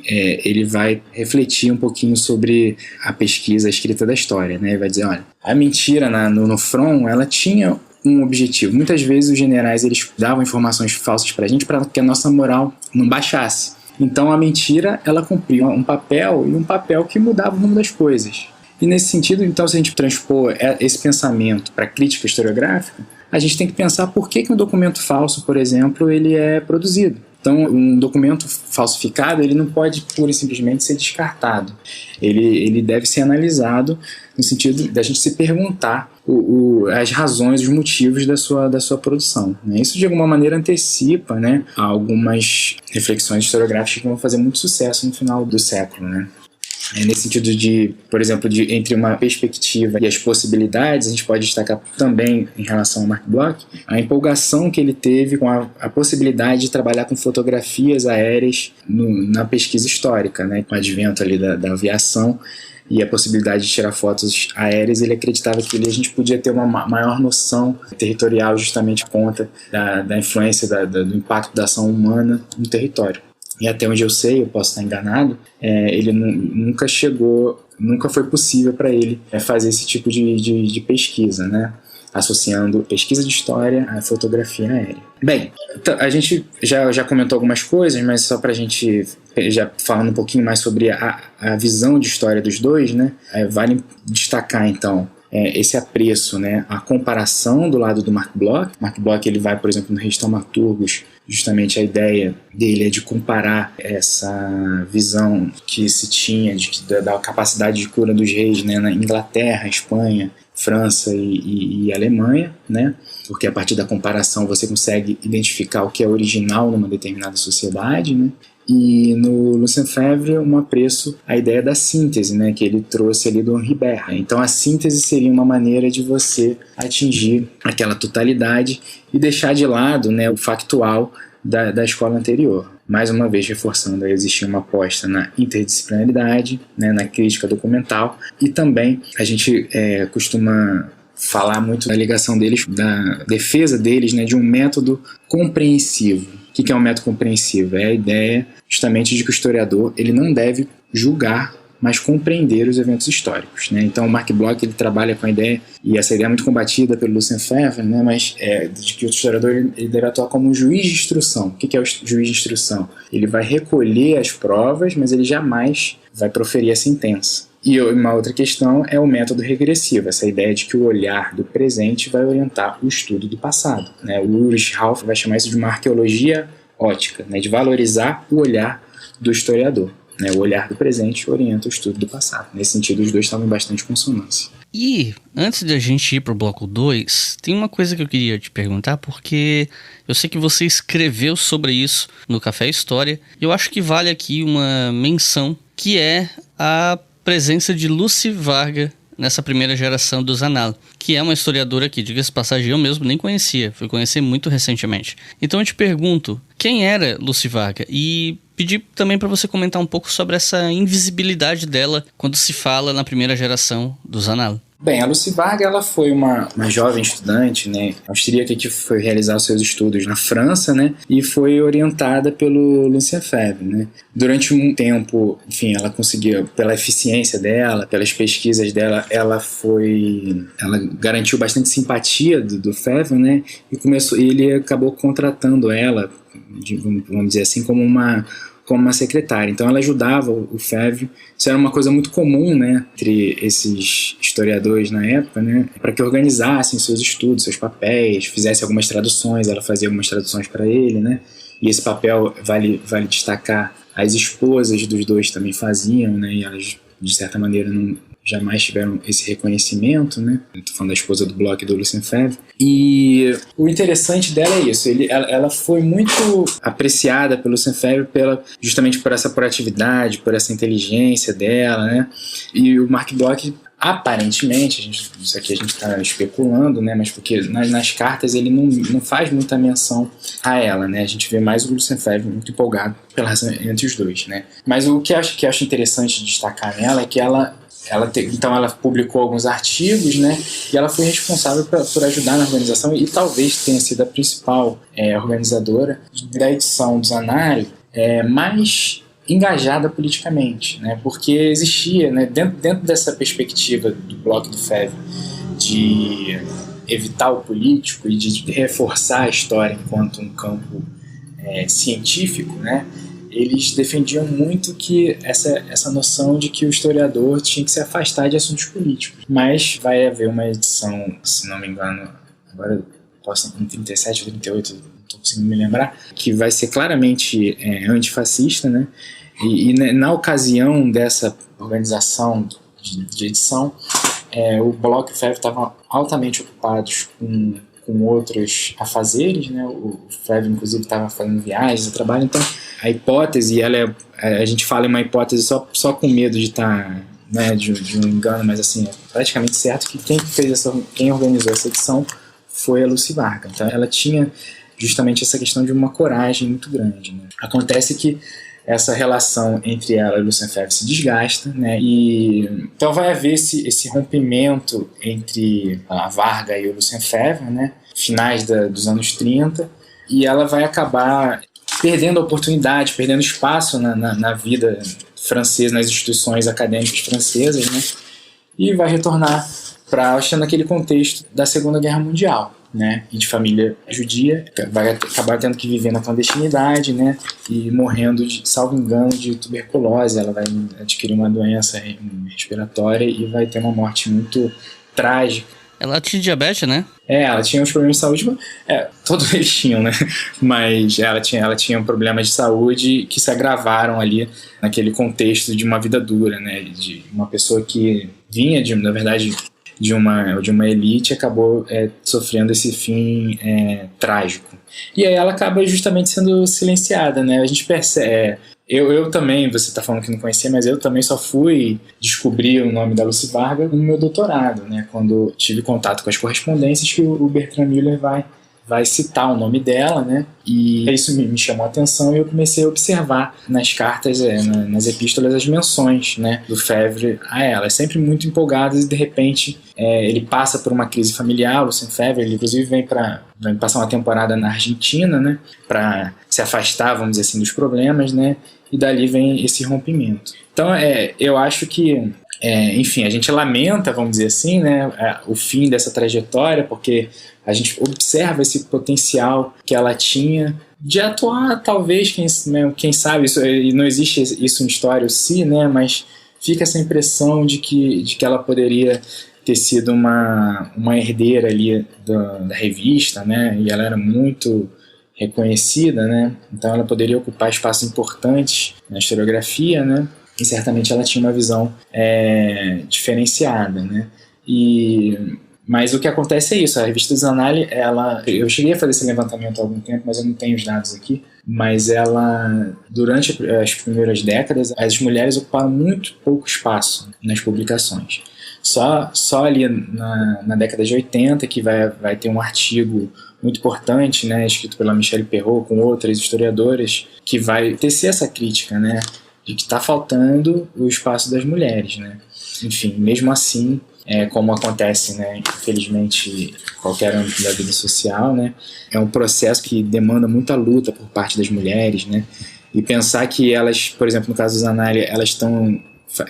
Speaker 6: ele vai refletir um pouquinho sobre a pesquisa, a escrita da história, né? Ele vai dizer, olha, a mentira no front, ela tinha um objetivo. Muitas vezes os generais eles davam informações falsas pra gente para que a nossa moral não baixasse. Então a mentira, ela cumpria um papel, e um papel que mudava o rumo das coisas. E nesse sentido, então, se a gente transpor esse pensamento para a crítica historiográfica, a gente tem que pensar por que um documento falso, por exemplo, ele é produzido. Então, um documento falsificado, ele não pode pura e simplesmente ser descartado. Ele deve ser analisado no sentido da gente se perguntar as razões, os motivos da sua produção, né? Isso, de alguma maneira, antecipa, né, algumas reflexões historiográficas que vão fazer muito sucesso no final do século, né? Nesse sentido de, por exemplo, entre uma perspectiva e as possibilidades, a gente pode destacar também, em relação ao Mark Bloch, a empolgação que ele teve com a possibilidade de trabalhar com fotografias aéreas na pesquisa histórica, né? Com o advento ali da aviação e a possibilidade de tirar fotos aéreas, ele acreditava que a gente podia ter uma maior noção territorial, justamente por conta da influência, do impacto da ação humana no território. E até onde eu sei, eu posso estar enganado, ele nunca foi possível para ele fazer esse tipo de pesquisa, né? Associando pesquisa de história à fotografia aérea. Bem, a gente já comentou algumas coisas, mas só para a gente já falando um pouquinho mais sobre a visão de história dos dois, né? Vale destacar então esse apreço, né? A comparação do lado do Mark Bloch. Mark Bloch ele vai, por exemplo, no Registros Taumaturgos, justamente a ideia dele é de comparar essa visão que se tinha da capacidade de cura dos reis, né, na Inglaterra, Espanha, França e Alemanha, né? Porque a partir da comparação você consegue identificar o que é original numa determinada sociedade, né? E no Lucien Febvre um apreço à ideia da síntese, né, que ele trouxe ali do Henri Bergh. Então a síntese seria uma maneira de você atingir aquela totalidade e deixar de lado, né, o factual da escola anterior. Mais uma vez reforçando, aí existia uma aposta na interdisciplinaridade, né, na crítica documental, e também a gente costuma falar muito da ligação deles, da defesa deles, né, de um método compreensivo. O que é um método compreensivo? É a ideia justamente de que o historiador ele não deve julgar, mas compreender os eventos históricos, né? Então o Mark Bloch ele trabalha com a ideia, e essa ideia é muito combatida pelo Lucien Febvre, né? Mas de que o historiador ele deve atuar como um juiz de instrução. O que é o juiz de instrução? Ele vai recolher as provas, mas ele jamais vai proferir a sentença. E uma outra questão é o método regressivo, essa ideia de que o olhar do presente vai orientar o estudo do passado, né? O Ulrich Rauff vai chamar isso de uma arqueologia ótica, né? De valorizar o olhar do historiador, né? O olhar do presente orienta o estudo do passado. Nesse sentido, os dois estavam em bastante consonância.
Speaker 5: E antes de a gente ir pro bloco 2, tem uma coisa que eu queria te perguntar, porque eu sei que você escreveu sobre isso no Café História, e eu acho que vale aqui uma menção, que é a presença de Lucy Varga nessa primeira geração dos Annales, que é uma historiadora que, diga-se de passagem, eu mesmo nem conhecia, fui conhecer muito recentemente. Então eu te pergunto, quem era Lucy Varga? E pedi também para você comentar um pouco sobre essa invisibilidade dela quando se fala na primeira geração dos Annales.
Speaker 6: Bem, a Lucy Varga ela foi uma jovem estudante, né, austríaca que foi realizar seus estudos na França, né, e foi orientada pelo Lucien Febvre, né. Durante um tempo, enfim, ela conseguiu, pela eficiência dela, pelas pesquisas dela, ela garantiu bastante simpatia do Febvre, né, e ele acabou contratando ela, vamos dizer assim, como uma secretária. Então ela ajudava o Febvre. Isso era uma coisa muito comum, né, entre esses historiadores na época, né, para que organizassem seus estudos, seus papéis, fizessem algumas traduções. Ela fazia algumas traduções para ele, né, E esse papel vale destacar, as esposas dos dois também faziam, né? E elas, de certa maneira, jamais tiveram esse reconhecimento, né? Estou falando da esposa do Bloch e do Lucien Febvre. E o interessante dela é isso, ela foi muito apreciada pelo Lucien Febvre justamente por essa proatividade, por essa inteligência dela, né? E o Marc Bloch, aparentemente, isso aqui a gente está especulando, né? Mas porque nas cartas ele não faz muita menção a ela, né? A gente vê mais o Lucien Febvre muito empolgado pela relação entre os dois, né? Mas o que acho interessante destacar nela é que então ela publicou alguns artigos, né? E ela foi responsável por ajudar na organização e talvez tenha sido a principal organizadora da edição do Zanário mais engajada politicamente, né? Porque existia, né, dentro dessa perspectiva do Bloch e do Febvre de evitar o político e de reforçar a história enquanto um campo científico, né? Eles defendiam muito que essa noção de que o historiador tinha que se afastar de assuntos políticos. Mas vai haver uma edição, se não me engano, agora posso em 37 ou 38, não estou conseguindo me lembrar, que vai ser claramente antifascista, né? E na ocasião dessa organização de edição, o Bloch e o Febvre estavam altamente ocupados com outros afazeres, né? O Febvre, inclusive, estava fazendo viagens e trabalho. Então, a hipótese, a gente fala em uma hipótese só com medo de estar, né, de um engano, mas assim, é praticamente certo que quem organizou essa edição foi a Lucy Varga. Então, ela tinha justamente essa questão de uma coragem muito grande, né? Acontece que essa relação entre ela e o Lucien Febvre se desgasta, né? E então vai haver esse rompimento entre a Varga e o Lucien Febvre, né? Finais dos anos 30, e ela vai acabar perdendo a oportunidade, perdendo espaço na vida francesa, nas instituições acadêmicas francesas, né? E vai retornar para Auschwitz naquele contexto da Segunda Guerra Mundial, né? E de família judia, vai acabar tendo que viver na clandestinidade, né? E morrendo, salvo engano, de tuberculose. Ela vai adquirir uma doença respiratória e vai ter uma morte muito trágica.
Speaker 5: Ela tinha diabetes, né?
Speaker 6: Ela tinha uns problemas de saúde, todos eles tinham, né? Mas ela tinha problemas de saúde que se agravaram ali naquele contexto de uma vida dura, né? De uma pessoa que vinha, na verdade, de uma elite, acabou sofrendo esse fim trágico. E aí ela acaba justamente sendo silenciada, né? A gente percebe... Eu também, você está falando que não conhecia, mas eu também só fui descobrir o nome da Lucy Varga no meu doutorado, né? Quando tive contato com as correspondências que o Bertrand Müller vai citar o nome dela, né? E isso me chamou a atenção e eu comecei a observar nas cartas, nas epístolas, as menções, né, do Febvre a ela. Sempre muito empolgadas e de repente ele passa por uma crise familiar, o Lucien Febvre, ele inclusive vem passar uma temporada na Argentina, né, para se afastar, vamos dizer assim, dos problemas, né? E dali vem esse rompimento. Então, eu acho que, enfim, a gente lamenta, vamos dizer assim, né, o fim dessa trajetória, porque a gente observa esse potencial que ela tinha de atuar, talvez, quem sabe, não existe isso em história em si, né, mas fica essa impressão de que ela poderia ter sido uma herdeira ali da revista, né, e ela era muito reconhecida, né? Então ela poderia ocupar espaços importantes na historiografia, né? E certamente ela tinha uma visão diferenciada, né? Mas o que acontece é isso, a revista Zanardi, eu cheguei a fazer esse levantamento há algum tempo, mas eu não tenho os dados aqui, mas durante as primeiras décadas, as mulheres ocuparam muito pouco espaço nas publicações. Só ali na década de 80 que vai ter um artigo muito importante, né, escrito pela Michelle Perrault com outras historiadoras, que vai tecer essa crítica, né, de que está faltando o espaço das mulheres, né. Enfim, mesmo assim, como acontece, né, infelizmente, em qualquer âmbito da vida social, né, é um processo que demanda muita luta por parte das mulheres, né, e pensar que elas, por exemplo, no caso do Zanardi, elas estão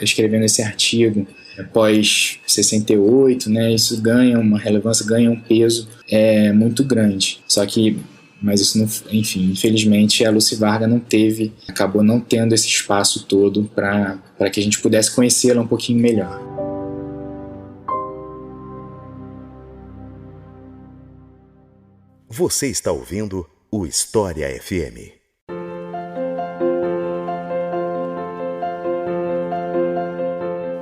Speaker 6: escrevendo esse artigo após 68, né, isso ganha uma relevância, ganha um peso muito grande. Mas isso não, enfim, infelizmente a Lucy Varga acabou não tendo esse espaço todo para que a gente pudesse conhecê-la um pouquinho melhor.
Speaker 4: Você está ouvindo o História FM.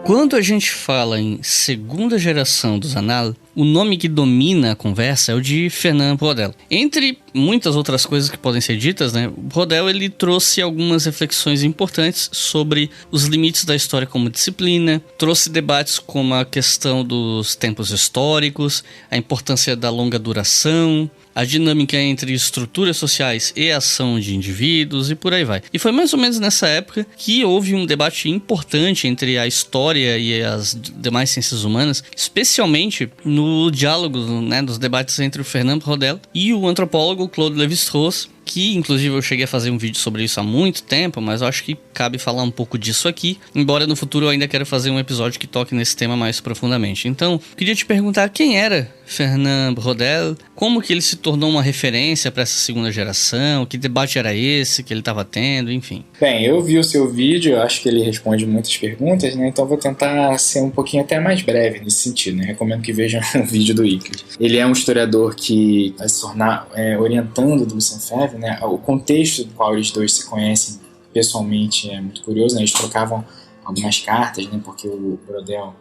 Speaker 5: Quando a gente fala em segunda geração dos Annales, o nome que domina a conversa é o de Fernand Braudel. Entre muitas outras coisas que podem ser ditas, né, Braudel ele trouxe algumas reflexões importantes sobre os limites da história como disciplina, trouxe debates como a questão dos tempos históricos, a importância da longa duração, a dinâmica entre estruturas sociais e ação de indivíduos e por aí vai. E foi mais ou menos nessa época que houve um debate importante entre a história e as demais ciências humanas, especialmente no diálogo, né, dos debates entre o Fernand Braudel e o antropólogo Claude Lévi-Strauss, que inclusive eu cheguei a fazer um vídeo sobre isso há muito tempo, mas eu acho que cabe falar um pouco disso aqui, embora no futuro eu ainda quero fazer um episódio que toque nesse tema mais profundamente. Então, queria te perguntar quem era Fernand Braudel, como que ele se tornou uma referência para essa segunda geração, que debate era esse que ele estava tendo, enfim.
Speaker 6: Bem, eu vi o seu vídeo, eu acho que ele responde muitas perguntas, né? Então vou tentar ser um pouquinho até mais breve nesse sentido, né? Recomendo que vejam o vídeo do Euclid. Ele é um historiador que vai se tornar orientando do Lucien Febvre, né? O contexto do qual eles dois se conhecem pessoalmente é muito curioso, né? Eles trocavam algumas cartas, né? Porque o Braudel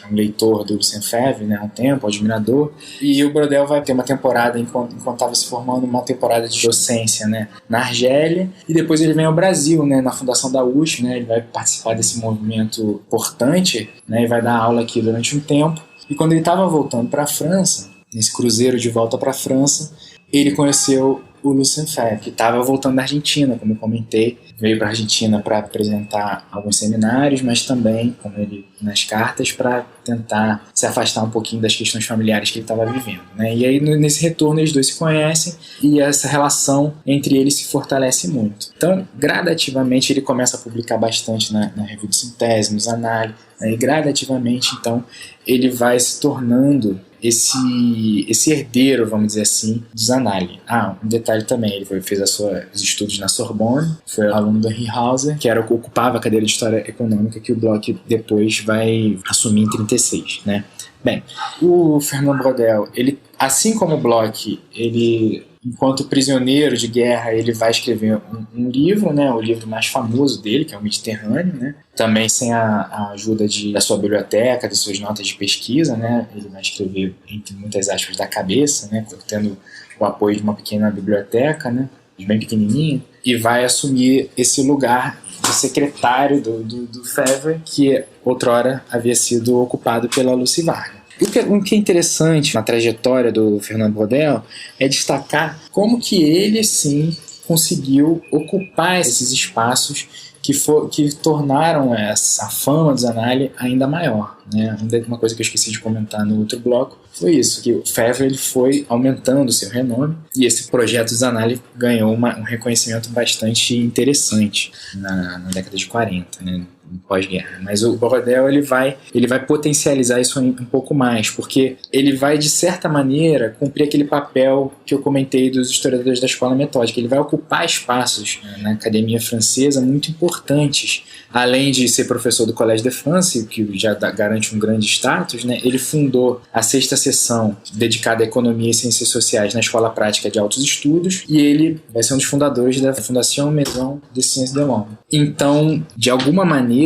Speaker 6: é um leitor do Lucien Febvre, né? Há um tempo, admirador, e o Braudel vai ter uma temporada, enquanto estava se formando, uma temporada de docência, né? Na Argélia, e depois ele vem ao Brasil, né? Na fundação da USP, né? Ele vai participar desse movimento importante, né? E vai dar aula aqui durante um tempo, e quando ele estava voltando para a França, nesse cruzeiro de volta para a França, ele conheceu o Lucien Febvre, que estava voltando da Argentina, como eu comentei, veio para a Argentina para apresentar alguns seminários, mas também, como ele nas cartas, para tentar se afastar um pouquinho das questões familiares que ele estava vivendo, né? E aí nesse retorno eles dois se conhecem e essa relação entre eles se fortalece muito. Então, gradativamente ele começa a publicar bastante na Revue de Synthèse, nos Annales, né? E gradativamente então ele vai se tornando esse herdeiro, vamos dizer assim, dos Annales. Um detalhe também, ele fez os estudos na Sorbonne, foi aluno do Henri Hauser, que ocupava a cadeira de História Econômica que o Bloch depois vai assumir em 1936, né? Bem, o Fernand Braudel, ele, assim como o Bloch, ele, enquanto prisioneiro de guerra, ele vai escrever um livro, né, o livro mais famoso dele, que é o Mediterrâneo, né, também sem a ajuda da sua biblioteca, das suas notas de pesquisa, né, ele vai escrever, entre muitas aspas, da cabeça, né, tendo o apoio de uma pequena biblioteca, né, bem pequenininha, e vai assumir esse lugar de secretário do Febvre, que outrora havia sido ocupado pela Lucy Varga. O que é interessante na trajetória do Fernand Braudel é destacar como que ele, sim, conseguiu ocupar esses espaços que tornaram a fama dos Annales ainda maior, né? Uma coisa que eu esqueci de comentar no outro bloco foi isso, que o Febvre ele foi aumentando o seu renome e esse projeto dos Annales ganhou um reconhecimento bastante interessante na década de 40, né? Pós-guerra. Mas o Braudel ele vai potencializar isso um pouco mais, porque ele vai, de certa maneira, cumprir aquele papel que eu comentei dos historiadores da escola metódica. Ele vai ocupar espaços na academia francesa muito importantes. Além de ser professor do Collège de France, que já garante um grande status, né, ele fundou a 6ª seção dedicada à economia e ciências sociais na Escola Prática de Altos Estudos, e ele vai ser um dos fundadores da Fondation Maison des Sciences de l'Homme. Então, de alguma maneira,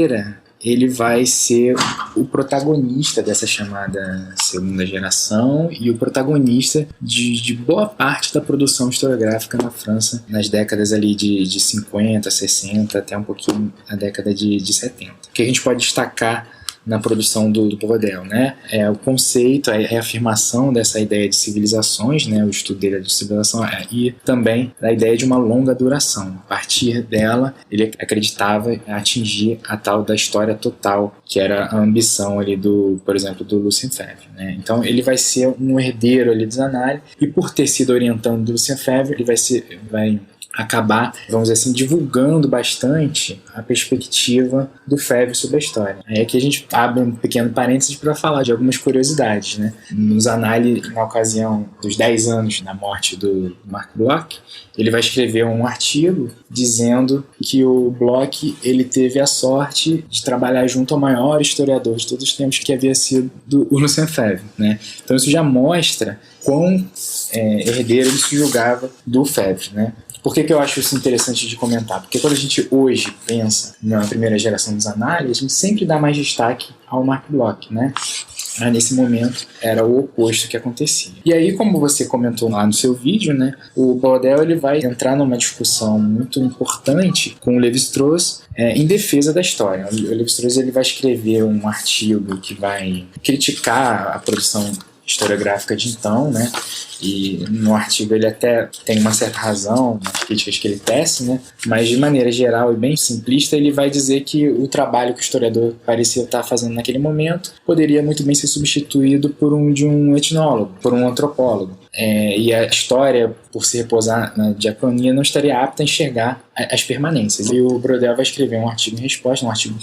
Speaker 6: ele vai ser o protagonista dessa chamada segunda geração e o protagonista de boa parte da produção historiográfica na França nas décadas ali de 50, 60 até um pouquinho a década de 70. O que a gente pode destacar na produção do Braudel, né? É o conceito, a reafirmação dessa ideia de civilizações, né? O estudo dele de civilização e também a ideia de uma longa duração. A partir dela, ele acreditava atingir a tal da história total, que era a ambição ali por exemplo, do Lucien Febvre, né? Então, ele vai ser um herdeiro ali dos Annales e por ter sido orientando do Lucien Febvre, ele vai acabar, vamos dizer assim, divulgando bastante a perspectiva do Febvre sobre a história. Aí aqui a gente abre um pequeno parênteses para falar de algumas curiosidades, né? Nos Annales, na ocasião dos 10 anos da morte do Marc Bloch, ele vai escrever um artigo dizendo que o Bloch ele teve a sorte de trabalhar junto ao maior historiador de todos os tempos, que havia sido o Lucien Febvre, né? Então isso já mostra quão herdeiro ele se julgava do Febvre, né? Por que eu acho isso interessante de comentar? Porque quando a gente hoje pensa na primeira geração dos análises, a gente sempre dá mais destaque ao Mark Bloch, né? Mas nesse momento era o oposto que acontecia. E aí, como você comentou lá no seu vídeo, né, o Braudel ele vai entrar numa discussão muito importante com o Lévi-Strauss em defesa da história. O Lévi-Strauss ele vai escrever um artigo que vai criticar a produção historiográfica de então, né? E no artigo ele até tem uma certa razão nas críticas que ele tece, né? Mas de maneira geral e bem simplista, ele vai dizer que o trabalho que o historiador parecia estar fazendo naquele momento poderia muito bem ser substituído por de um etnólogo, por um antropólogo. E a história, por se repousar na diacronia, não estaria apta a enxergar as permanências. E o Braudel vai escrever um artigo em resposta, um artigo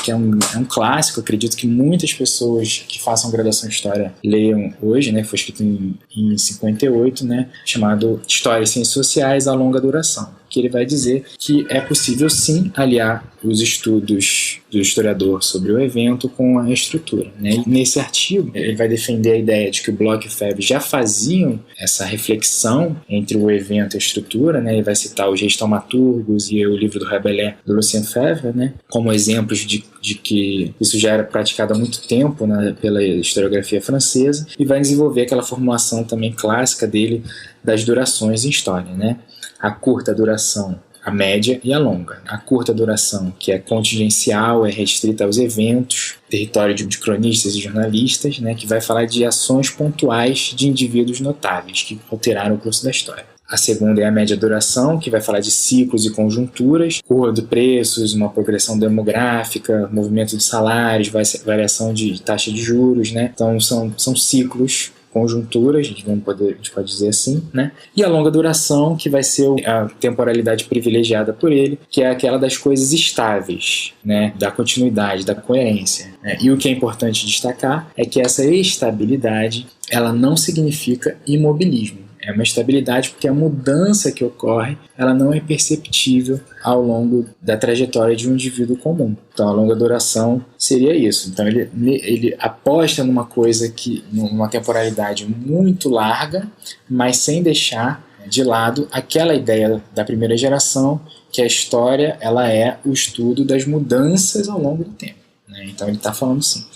Speaker 6: que é um clássico, acredito que muitas pessoas que façam graduação em História leiam hoje, né? Foi escrito em 58, né? Chamado História e Ciências Sociais a Longa Duração, que ele vai dizer que é possível sim aliar os estudos do historiador sobre o evento com a estrutura, né? E nesse artigo ele vai defender a ideia de que o Bloch e o Febvre já faziam essa reflexão entre o evento e a estrutura, né? Ele vai citar os Reis Taumaturgos e o livro do Rabelais do Lucien Febvre, né? Como exemplos de que isso já era praticado há muito tempo, né, pela historiografia francesa, e vai desenvolver aquela formulação também clássica dele das durações em história, né? A curta duração, a média e a longa. A curta duração, que é contingencial, é restrita aos eventos, território de cronistas e jornalistas, né, que vai falar de ações pontuais de indivíduos notáveis que alteraram o curso da história. A segunda é a média duração, que vai falar de ciclos e conjunturas, curva de preços, uma progressão demográfica, movimento de salários, variação de taxa de juros, né? Então são ciclos, conjunturas, a gente pode dizer assim, né? E a longa duração, que vai ser a temporalidade privilegiada por ele, que é aquela das coisas estáveis, né? Da continuidade, da coerência, né? E o que é importante destacar é que essa estabilidade, ela não significa imobilismo. É uma estabilidade porque a mudança que ocorre, ela não é perceptível ao longo da trajetória de um indivíduo comum. Então, a longa duração seria isso. Então, ele aposta numa coisa numa temporalidade muito larga, mas sem deixar de lado aquela ideia da primeira geração, que a história ela é o estudo das mudanças ao longo do tempo, né? Então, ele está falando sim.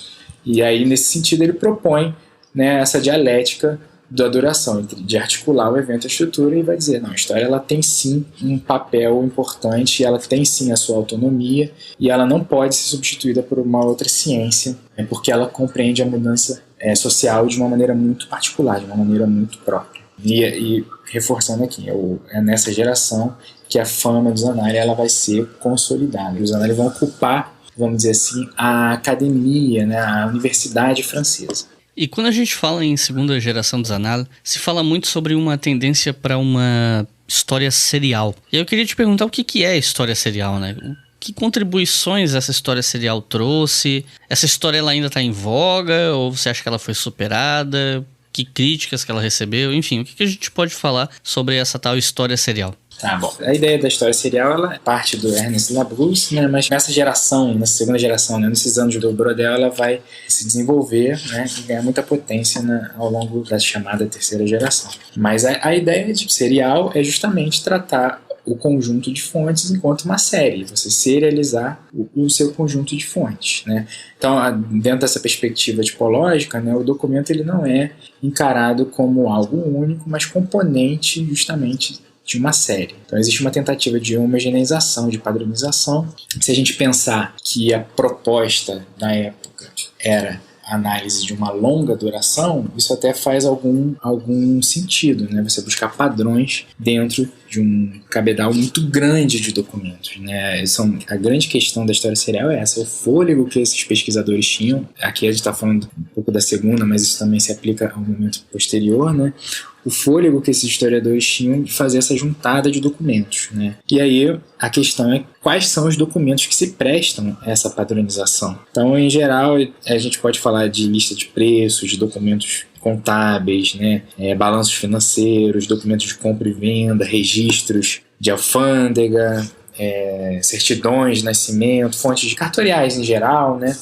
Speaker 6: E aí, nesse sentido, ele propõe, né, essa dialética da duração, de articular o evento e a estrutura, e vai dizer, não, a história ela tem sim um papel importante, ela tem sim a sua autonomia, e ela não pode ser substituída por uma outra ciência, né, porque ela compreende a mudança social de uma maneira muito particular, de uma maneira muito própria. E reforçando aqui, é nessa geração que a fama do Zanari ela vai ser consolidada. Os Zanari vão ocupar, vamos dizer assim, a academia, né, a universidade francesa.
Speaker 5: E quando a gente fala em segunda geração dos Annales, se fala muito sobre uma tendência para uma história serial. E eu queria te perguntar o que é história serial, né? Que contribuições essa história serial trouxe? Essa história ela ainda está em voga? Ou você acha que ela foi superada? Que críticas que ela recebeu? Enfim, o que a gente pode falar sobre essa tal história serial?
Speaker 6: Tá bom. A ideia da história serial ela é parte do Ernest Labrousse, né? Mas nessa geração, nessa segunda geração, né? Nesses anos do Braudel, ela vai se desenvolver, né? E ganhar muita potência ao longo da chamada terceira geração. Mas a ideia de serial é justamente tratar o conjunto de fontes enquanto uma série, você serializar o seu conjunto de fontes, né? Então, dentro dessa perspectiva tipológica, né, o documento ele não é encarado como algo único, mas componente justamente de uma série. Então existe uma tentativa de homogeneização, de padronização. Se a gente pensar que a proposta da época era a análise de uma longa duração, isso até faz algum sentido, né? Você buscar padrões dentro de um cabedal muito grande de documentos, né? A grande questão da história serial é essa, o fôlego que esses pesquisadores tinham. Aqui a gente está falando um pouco da segunda, mas isso também se aplica ao momento posterior, né? O fôlego que esses historiadores tinham de fazer essa juntada de documentos, né? E aí a questão é quais são os documentos que se prestam a essa padronização. Então, em geral, a gente pode falar de lista de preços, de documentos contábeis, né? Balanços financeiros, documentos de compra e venda, registros de alfândega, certidões de nascimento, fontes cartoriais em geral, né?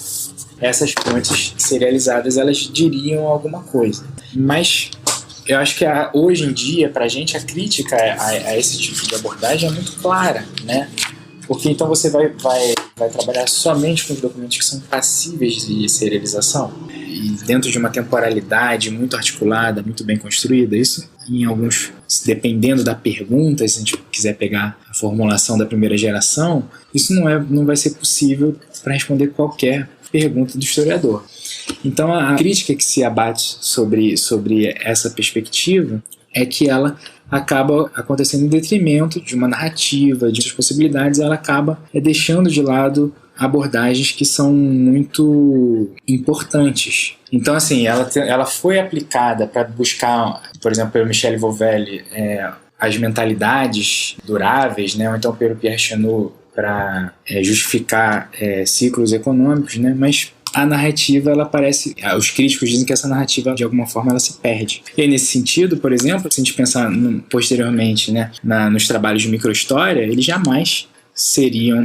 Speaker 6: Essas fontes serializadas, elas diriam alguma coisa. Mas eu acho que hoje em dia, pra gente, a crítica a esse tipo de abordagem é muito clara, né? Porque então você vai trabalhar somente com os documentos que são passíveis de serialização e dentro de uma temporalidade muito articulada, muito bem construída. Isso, em alguns, dependendo da pergunta, se a gente quiser pegar a formulação da primeira geração, isso não vai ser possível para responder qualquer pergunta do historiador. Então a crítica que se abate sobre essa perspectiva é que ela acaba acontecendo em detrimento de uma narrativa, de outras possibilidades, ela acaba deixando de lado abordagens que são muito importantes. Então, assim, ela foi aplicada para buscar, por exemplo, pelo Michel Vovelli, as mentalidades duráveis, né? Ou então pelo Pierre Chanuet para justificar ciclos econômicos, né? Mas a narrativa, ela parece... Os críticos dizem que essa narrativa, de alguma forma, ela se perde. E aí, nesse sentido, por exemplo, se a gente pensar posteriormente, né, nos trabalhos de microhistória, eles jamais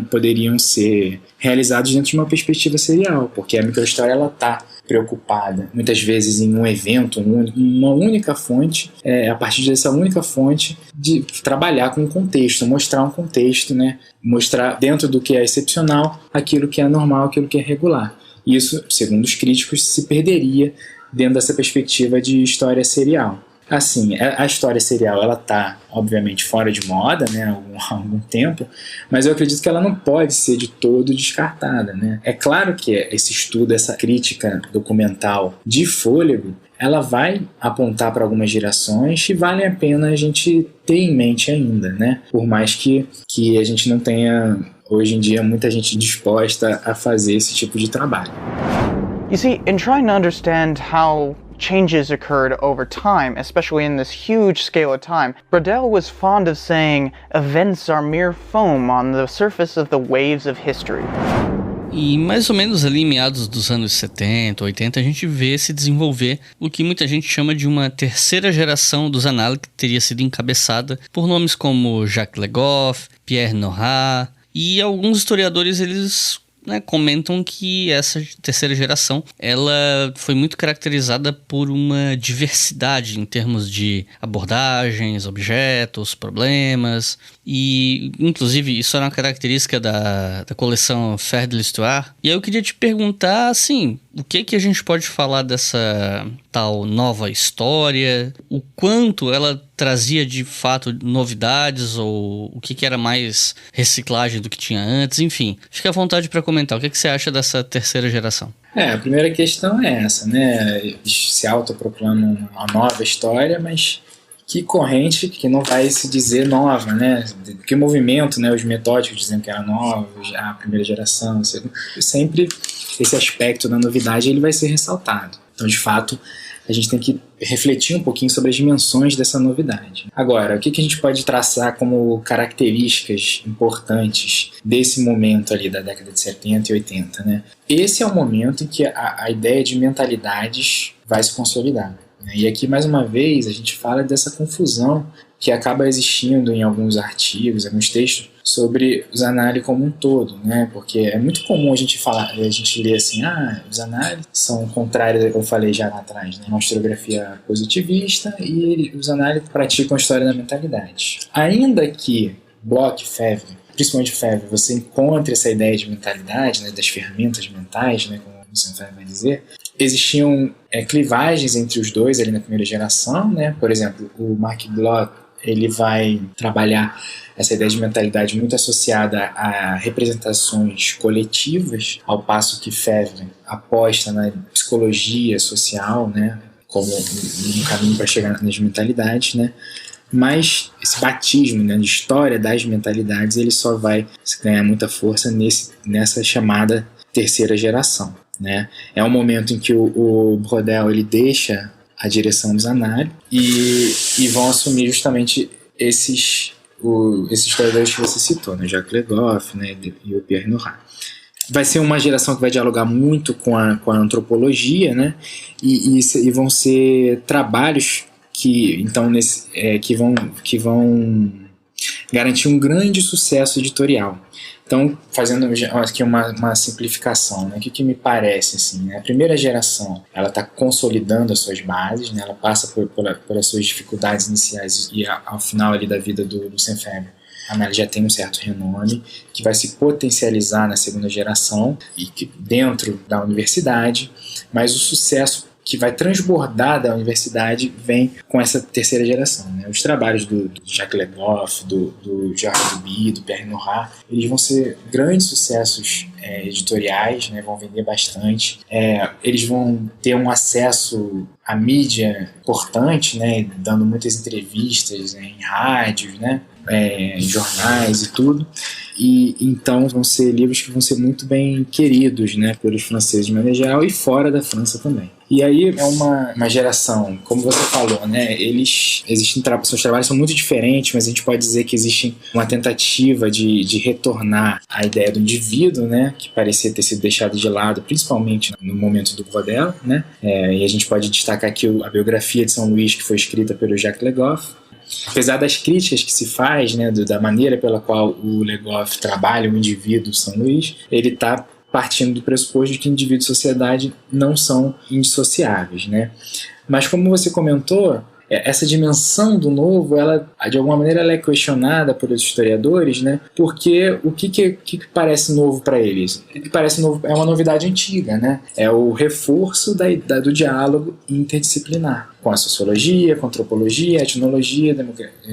Speaker 6: poderiam ser realizados dentro de uma perspectiva serial, porque a microhistória ela está preocupada, muitas vezes, em um evento, uma única fonte, a partir dessa única fonte, de trabalhar com um contexto, mostrar um contexto, né, mostrar dentro do que é excepcional aquilo que é normal, aquilo que é regular. Isso, segundo os críticos, se perderia dentro dessa perspectiva de história serial. Assim, a história serial, ela está, obviamente, fora de moda, né, há algum tempo, mas eu acredito que ela não pode ser de todo descartada, né? É claro que esse estudo, essa crítica documental de fôlego, ela vai apontar para algumas gerações que vale a pena a gente ter em mente ainda, né? Por mais que a gente não tenha, hoje em dia, muita gente disposta a fazer esse tipo de trabalho.
Speaker 8: You see, in trying to understand how changes occurred over time, especially in this huge scale of time, Braudel was fond of saying, events are mere foam on the surface of the waves of history.
Speaker 5: E mais ou menos ali em meados dos anos 70, 80, a gente vê se desenvolver o que muita gente chama de uma terceira geração dos análises, que teria sido encabeçada por nomes como Jacques Le Goff, Pierre Nora, e alguns historiadores, eles comentam que essa terceira geração ela foi muito caracterizada por uma diversidade em termos de abordagens, objetos, problemas, e inclusive isso era uma característica da coleção Faire de l'Histoire. E aí eu queria te perguntar, assim, o que a gente pode falar dessa tal nova história, o quanto ela trazia de fato novidades, ou o que era mais reciclagem do que tinha antes, enfim. Fique à vontade para comentar, o que você acha dessa terceira geração?
Speaker 6: A primeira questão é essa, né? Eles se autoproclamam a nova história, mas que corrente que não vai se dizer nova, né? Que movimento, né? Os metódicos dizem que era nova, a primeira geração, sempre esse aspecto da novidade ele vai ser ressaltado. Então, de fato, a gente tem que refletir um pouquinho sobre as dimensões dessa novidade. Agora, o que a gente pode traçar como características importantes desse momento ali da década de 70 e 80, né? Esse é o momento em que a ideia de mentalidades vai se consolidar. E aqui, mais uma vez, a gente fala dessa confusão que acaba existindo em alguns artigos, alguns textos, sobre os análises como um todo, né? Porque é muito comum a gente ler assim, os análises são contrários ao que eu falei já lá atrás, né? Uma historiografia positivista e os análises praticam a história da mentalidade. Ainda que Bloch e Febvre, principalmente Febvre, você encontre essa ideia de mentalidade, né? Das ferramentas mentais, né? Como o Febvre vai dizer, existiam clivagens entre os dois ali na primeira geração, né? Por exemplo, o Marc Bloch ele vai trabalhar essa ideia de mentalidade muito associada a representações coletivas, ao passo que Febvre aposta na psicologia social, né? Como um caminho para chegar nas mentalidades, né? Mas esse batismo, né, de história das mentalidades ele só vai ganhar muita força nessa chamada terceira geração. Né? É um momento em que o Braudel ele deixa a direção dos análises e vão assumir justamente esses historiadores que você citou, né? Jacques Le Goff, né? E o Pierre Nora. Vai ser uma geração que vai dialogar muito com a antropologia, né? E vão ser trabalhos que vão garantir um grande sucesso editorial. Então, fazendo aqui uma simplificação, né? O que me parece, assim, né? A primeira geração, ela está consolidando as suas bases, né? Ela passa por as suas dificuldades iniciais e ao final ali da vida do Lefebvre, ela já tem um certo renome, que vai se potencializar na segunda geração e que dentro da universidade, mas o sucesso que vai transbordar da universidade vem com essa terceira geração, né? Os trabalhos do Jacques Le Goff, do Georges Duby, do Pierre Nora, eles vão ser grandes sucessos editoriais, né? Vão vender bastante, eles vão ter um acesso à mídia importante, né? Dando muitas entrevistas em rádios, né? Em jornais e tudo, e então vão ser livros que vão ser muito bem queridos, né, pelos franceses de maneira geral e fora da França também. E aí é uma geração, como você falou, né, seus trabalhos são muito diferentes, mas a gente pode dizer que existe uma tentativa de retornar à ideia do indivíduo, né, que parecia ter sido deixado de lado, principalmente no momento do Braudel, né, e a gente pode destacar aqui a biografia de São Luís, que foi escrita pelo Jacques Le Goff. Apesar das críticas que se faz, né, da maneira pela qual o Le Goff trabalha o indivíduo São Luís, ele está partindo do pressuposto de que indivíduo e sociedade não são indissociáveis, né? Mas como você comentou, essa dimensão do novo, ela, de alguma maneira, ela é questionada pelos historiadores, né? Porque o que parece novo para eles? O que parece novo é uma novidade antiga, né? É o reforço do diálogo interdisciplinar com a sociologia, com a antropologia, a etnologia,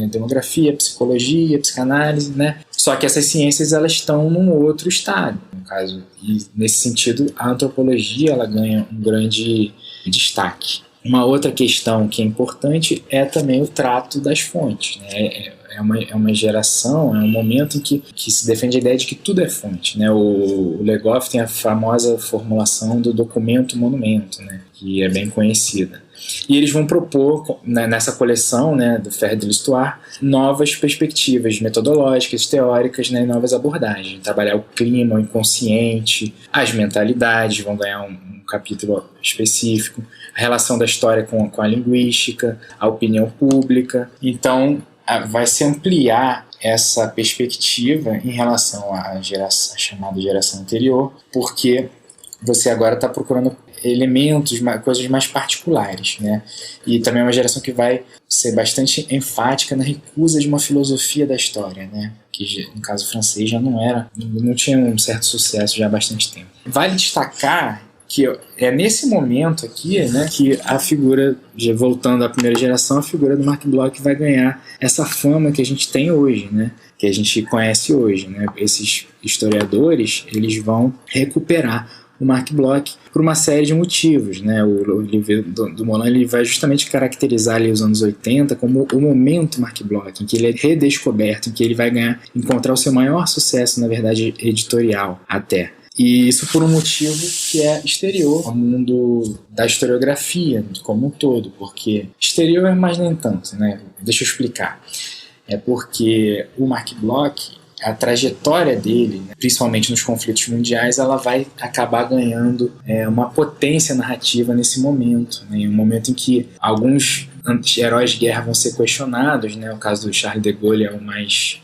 Speaker 6: demografia, psicologia, psicanálise, né? Só que essas ciências, elas estão num outro estado, no caso, e nesse sentido a antropologia, ela ganha um grande destaque. Uma outra questão que é importante é também o trato das fontes, né? É uma geração, é um momento em que se defende a ideia de que tudo é fonte, né? O Le Goff tem a famosa formulação do documento-monumento, né? Que é bem conhecida. E eles vão propor, né, nessa coleção, né, do Ferre de l'Histoire, novas perspectivas metodológicas, teóricas, né, e novas abordagens. Trabalhar o clima, o inconsciente, as mentalidades, vão ganhar um capítulo específico, a relação da história com a linguística, a opinião pública. Então, vai se ampliar essa perspectiva em relação à chamada geração anterior, porque você agora está procurando elementos, coisas mais particulares, né? E também é uma geração que vai ser bastante enfática na recusa de uma filosofia da história, né? Que no caso francês já não tinha um certo sucesso já há bastante tempo. Vale destacar que é nesse momento aqui, né, que a figura, voltando à primeira geração, a figura do Marc Bloch vai ganhar essa fama que a gente tem hoje, né, que a gente conhece hoje, né. Esses historiadores, eles vão recuperar o Marc Bloch por uma série de motivos, né. O livro do Molan, ele vai justamente caracterizar ali os anos 80 como o momento Marc Bloch, em que ele é redescoberto, em que ele vai encontrar o seu maior sucesso, na verdade, editorial até. E isso por um motivo que é exterior ao mundo da historiografia como um todo, porque exterior, mas nem tanto, né? Deixa eu explicar. É porque o Marc Bloch, a trajetória dele, né, principalmente nos conflitos mundiais, ela vai acabar ganhando uma potência narrativa nesse momento, né? Um momento em que alguns heróis de guerra vão ser questionados, né? O caso do Charles de Gaulle é o mais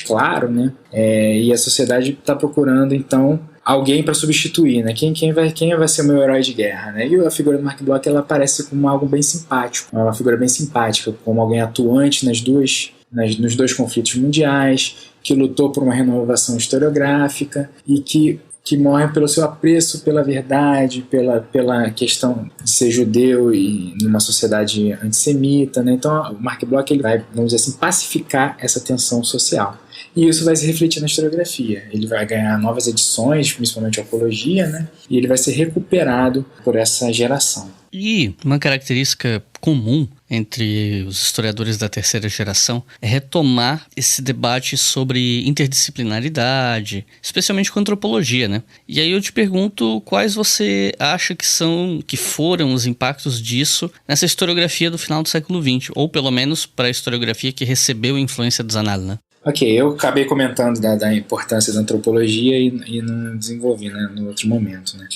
Speaker 6: claro, né? E a sociedade está procurando, então, alguém para substituir, né? Quem vai ser o meu herói de guerra, né? E a figura do Marc Bloch, ela aparece como algo bem simpático, uma figura bem simpática, como alguém atuante nos dois conflitos mundiais, que lutou por uma renovação historiográfica e que morre pelo seu apreço pela verdade, pela questão de ser judeu e numa sociedade antissemita, né? Então o Marc Bloch, ele vai, vamos dizer assim, pacificar essa tensão social. E isso vai se refletir na historiografia. Ele vai ganhar novas edições, principalmente a apologia, né? E ele vai ser recuperado por essa geração.
Speaker 5: E uma característica comum entre os historiadores da terceira geração é retomar esse debate sobre interdisciplinaridade, especialmente com antropologia, né? E aí eu te pergunto quais você acha que foram os impactos disso nessa historiografia do final do século XX, ou pelo menos para a historiografia que recebeu a influência dos Annales, né?
Speaker 6: Ok, eu acabei comentando da importância da antropologia e não desenvolvi, né, no outro momento, né?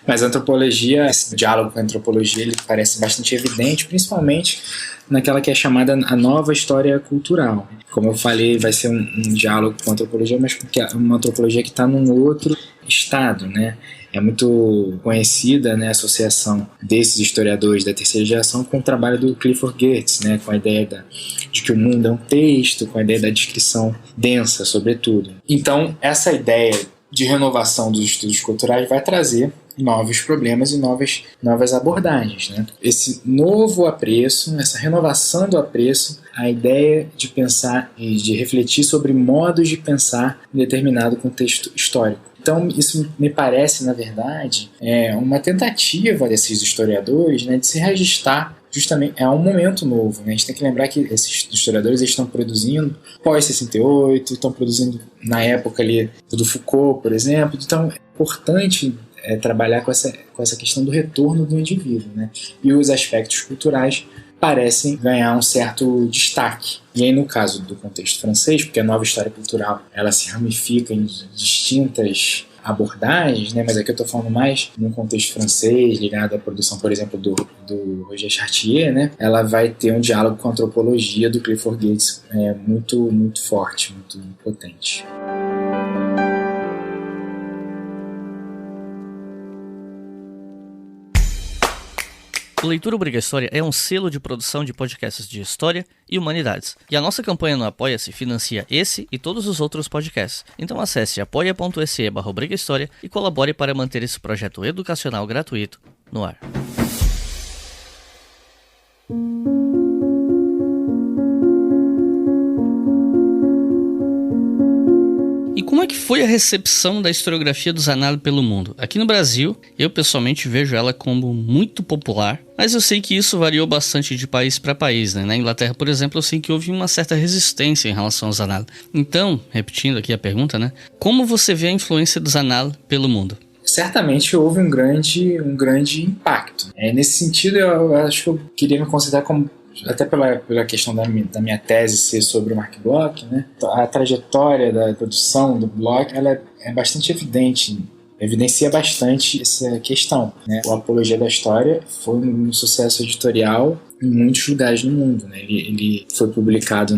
Speaker 6: Mas a antropologia, esse diálogo com a antropologia, ele parece bastante evidente, principalmente naquela que é chamada a nova história cultural. Como eu falei, vai ser um diálogo com a antropologia, mas porque é uma antropologia que está num outro estado, né? É muito conhecida, né, a associação desses historiadores da terceira geração com o trabalho do Clifford Geertz, né, com a ideia de que o mundo é um texto, com a ideia da descrição densa, sobretudo. Então, essa ideia de renovação dos estudos culturais vai trazer novos problemas e novas abordagens, né? Esse novo apreço, essa renovação do apreço, a ideia de pensar e de refletir sobre modos de pensar em determinado contexto histórico. Então, isso me parece, na verdade, uma tentativa desses historiadores, né, de se registrar justamente um momento novo, né? A gente tem que lembrar que esses historiadores estão produzindo pós-68, estão produzindo na época ali do Foucault, por exemplo. Então, é importante trabalhar com essa questão do retorno do indivíduo, né? E os aspectos culturais parecem ganhar um certo destaque. E aí, no caso do contexto francês, porque a nova história cultural ela se ramifica em distintas abordagens, né? Mas aqui eu estou falando mais num contexto francês, ligado à produção, por exemplo, do Roger Chartier, né? Ela vai ter um diálogo com a antropologia do Clifford Geertz muito, muito forte, muito potente.
Speaker 5: O Leitura Obriga História é um selo de produção de podcasts de história e humanidades. E a nossa campanha no Apoia-se financia esse e todos os outros podcasts. Então acesse apoia.se/obrigahistoria e colabore para manter esse projeto educacional gratuito no ar. E como é que foi a recepção da historiografia do Zanardi pelo mundo? Aqui no Brasil, eu pessoalmente vejo ela como muito popular, mas eu sei que isso variou bastante de país para país, né? Na Inglaterra, por exemplo, eu sei que houve uma certa resistência em relação ao Zanardi. Então, repetindo aqui a pergunta, né? Como você vê a influência do Zanardi pelo mundo?
Speaker 6: Certamente houve um grande impacto. Nesse sentido, eu acho que eu queria me considerar como, até pela questão da minha tese ser sobre o Marc Bloch, né? A trajetória da produção do Bloch ela é bastante evidente, evidencia bastante essa questão, né? O Apologia da História foi um sucesso editorial em muitos lugares no mundo, né? Ele foi publicado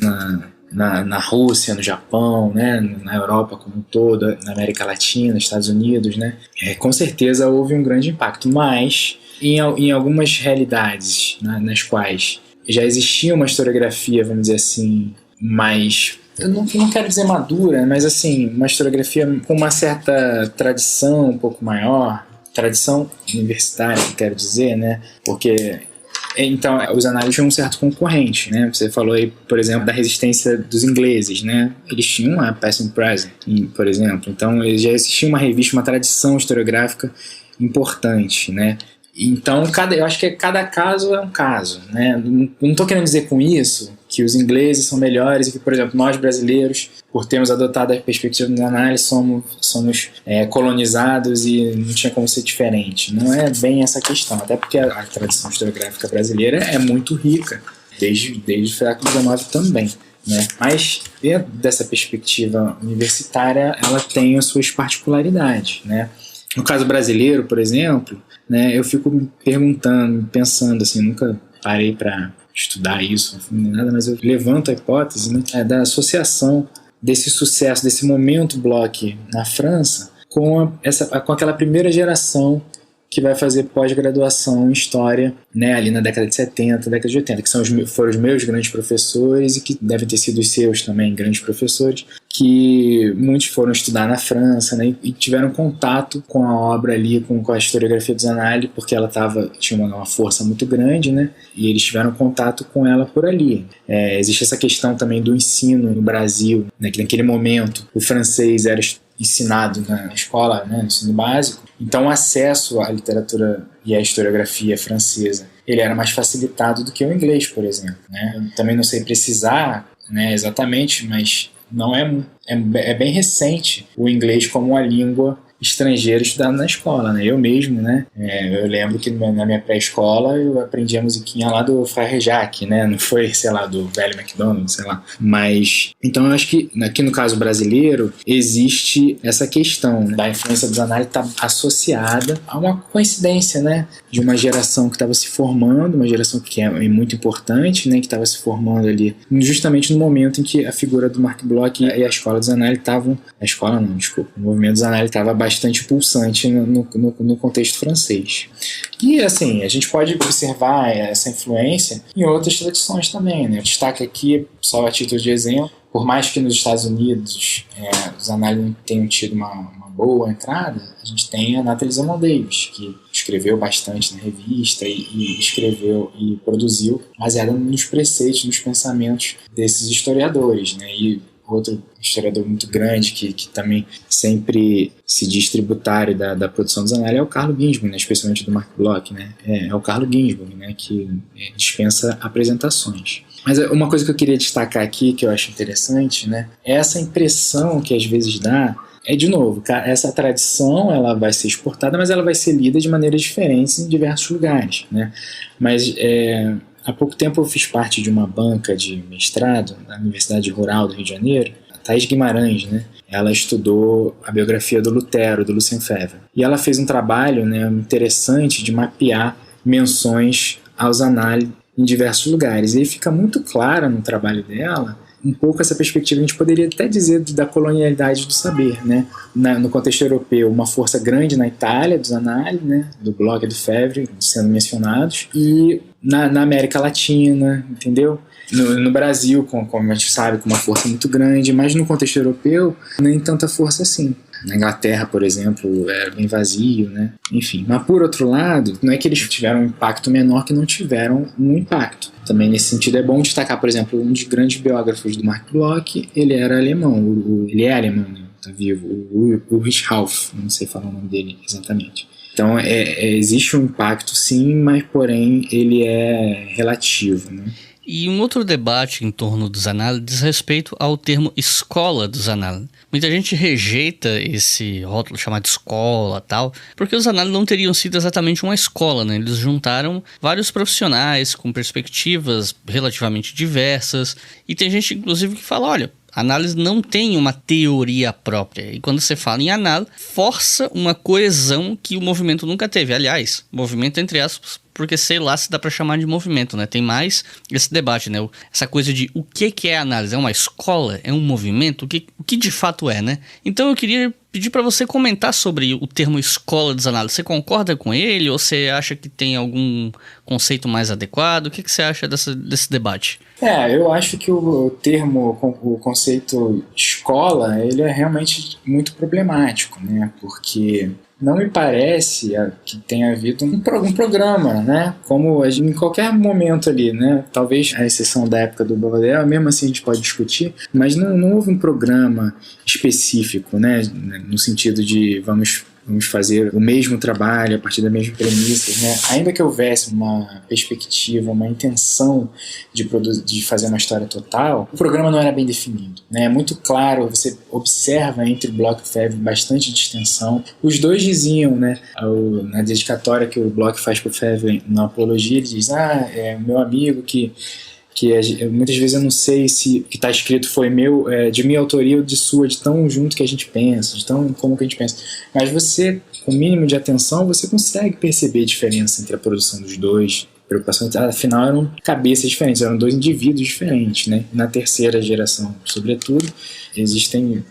Speaker 6: na Rússia, no Japão, né? Na Europa como um todo, na América Latina, nos Estados Unidos, né? Com certeza houve um grande impacto, mas em algumas realidades, né, nas quais já existia uma historiografia, vamos dizer assim, mais, eu não quero dizer madura, mas assim, uma historiografia com uma certa tradição um pouco maior, tradição universitária, quero dizer, né? Porque então os análises tinham um certo concorrente, né? Você falou aí, por exemplo, da resistência dos ingleses, né? Eles tinham a Passing Present, por exemplo. Então já existia uma revista, uma tradição historiográfica importante, né? Então, eu acho que cada caso é um caso, né? Não estou querendo dizer com isso que os ingleses são melhores e que, por exemplo, nós brasileiros, por termos adotado a perspectiva da análise, somos colonizados e não tinha como ser diferente. Não é bem essa questão, até porque a tradição historiográfica brasileira é muito rica, desde o século XIX também, né? Mas, dentro dessa perspectiva universitária, ela tem as suas particularidades, né? No caso brasileiro, por exemplo, né, eu fico me perguntando, pensando assim, nunca parei para estudar isso, nem nada, mas eu levanto a hipótese, né, da associação desse sucesso, desse momento Bloch na França com aquela primeira geração que vai fazer pós-graduação em História, né, ali na década de 70, década de 80, que foram os meus grandes professores e que devem ter sido os seus também, grandes professores, que muitos foram estudar na França, né, e tiveram contato com a obra ali, com a historiografia do Zanardi, porque ela tinha uma força muito grande, né, e eles tiveram contato com ela por ali. Existe essa questão também do ensino no Brasil, né, que naquele momento o francês era ensinado na escola, né, no ensino básico, então o acesso à literatura e à historiografia francesa ele era mais facilitado do que o inglês, por exemplo, né? Eu também não sei precisar, né, exatamente, mas não é bem recente o inglês como uma língua estrangeiro estudando na escola, né? Eu mesmo, né? Eu lembro que na minha pré-escola eu aprendi a musiquinha lá do Frère Jacques, né? Não foi, sei lá, do velho McDonald, sei lá. Mas, então eu acho que aqui no caso brasileiro existe essa questão, né, da influência dos análises estar associada a uma coincidência, né? De uma geração que estava se formando, uma geração que é muito importante, né? Que estava se formando ali justamente no momento em que a figura do Marc Bloch e a escola dos análises estavam... A escola não, desculpa. O movimento dos análises estava bastante pulsante no contexto francês. E, assim, a gente pode observar essa influência em outras tradições também, né? Destaque aqui, só a título de exemplo, por mais que nos Estados Unidos os análises não tenham tido uma boa entrada, a gente tem a Natalie Zemmour Davis, que escreveu bastante na revista e escreveu e produziu baseada nos preceitos, nos pensamentos desses historiadores, né? E outro historiador muito grande que também sempre se diz tributário da produção dos análises é o Carlo Ginzburg, né? Especialmente do Marc Bloch, né? É o Carlo Ginzburg, né? Que dispensa apresentações. Mas uma coisa que eu queria destacar aqui, que eu acho interessante, né? É essa impressão que às vezes dá, de novo, essa tradição ela vai ser exportada, mas ela vai ser lida de maneiras diferentes em diversos lugares, né? Mas há pouco tempo eu fiz parte de uma banca de mestrado na Universidade Rural do Rio de Janeiro, a Thaís Guimarães, né? Ela estudou a biografia do Lutero, do Lucien Febvre. E ela fez um trabalho, né, interessante de mapear menções aos análises em diversos lugares. E aí fica muito clara no trabalho dela um pouco essa perspectiva, a gente poderia até dizer da colonialidade do saber, né? No contexto europeu, uma força grande na Itália, dos análises, né? Do Bloch e do Febvre sendo mencionados, e na América Latina, entendeu? No Brasil, como a gente sabe, com uma força muito grande, mas no contexto europeu, nem tanta força assim. Na Inglaterra, por exemplo, era bem vazio, né? Enfim, mas por outro lado, não é que eles tiveram um impacto menor, que não tiveram um impacto. Também nesse sentido é bom destacar, por exemplo, um dos grandes biógrafos do Marc Bloch, ele era alemão, ele é alemão, né? Tá vivo, o Ulrich Rauff, não sei falar o nome dele exatamente. Então existe um impacto sim, mas porém ele é relativo, né?
Speaker 5: E um outro debate em torno dos análises diz respeito ao termo escola dos análises. Muita gente rejeita esse rótulo chamado de escola e tal, porque os análises não teriam sido exatamente uma escola, né? Eles juntaram vários profissionais com perspectivas relativamente diversas, e tem gente inclusive que fala, olha, a análise não tem uma teoria própria. E quando você fala em análise, força uma coesão que o movimento nunca teve. Aliás, movimento entre aspas, porque sei lá se dá para chamar de movimento, né? Tem mais esse debate, né? Essa coisa de o que é análise? É uma escola? É um movimento? O que de fato é, né? Então eu queria pedir para você comentar sobre o termo escola dos análises. Você concorda com ele ou você acha que tem algum conceito mais adequado? O que você acha desse debate?
Speaker 6: Eu acho que o termo, o conceito escola, ele é realmente muito problemático, né? Porque não me parece que tenha havido um programa, né? Como em qualquer momento ali, né? Talvez a exceção da época do Baudelaire, mesmo assim a gente pode discutir, mas não houve um programa específico, né? No sentido de vamos fazer o mesmo trabalho a partir das mesmas premissas, né? Ainda que houvesse uma perspectiva, uma intenção de fazer uma história total, o programa não era bem definido, né? É muito claro, você observa entre Bloch e Febvre bastante distensão. Os dois diziam, né? Na dedicatória que o Bloch faz para o Febvre na Apologia, ele diz, meu amigo que muitas vezes eu não sei se o que está escrito foi de minha autoria ou de sua, de tão junto que a gente pensa, de tão como que a gente pensa. Mas você, com o mínimo de atenção, você consegue perceber a diferença entre a produção dos dois. Preocupações, afinal, eram cabeças diferentes, eram dois indivíduos diferentes, né? Na terceira geração, sobretudo, existem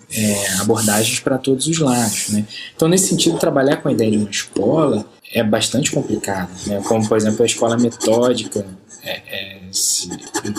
Speaker 6: abordagens para todos os lados, né? Então, nesse sentido, trabalhar com a ideia de uma escola é bastante complicado, né? Como, por exemplo, a escola metódica,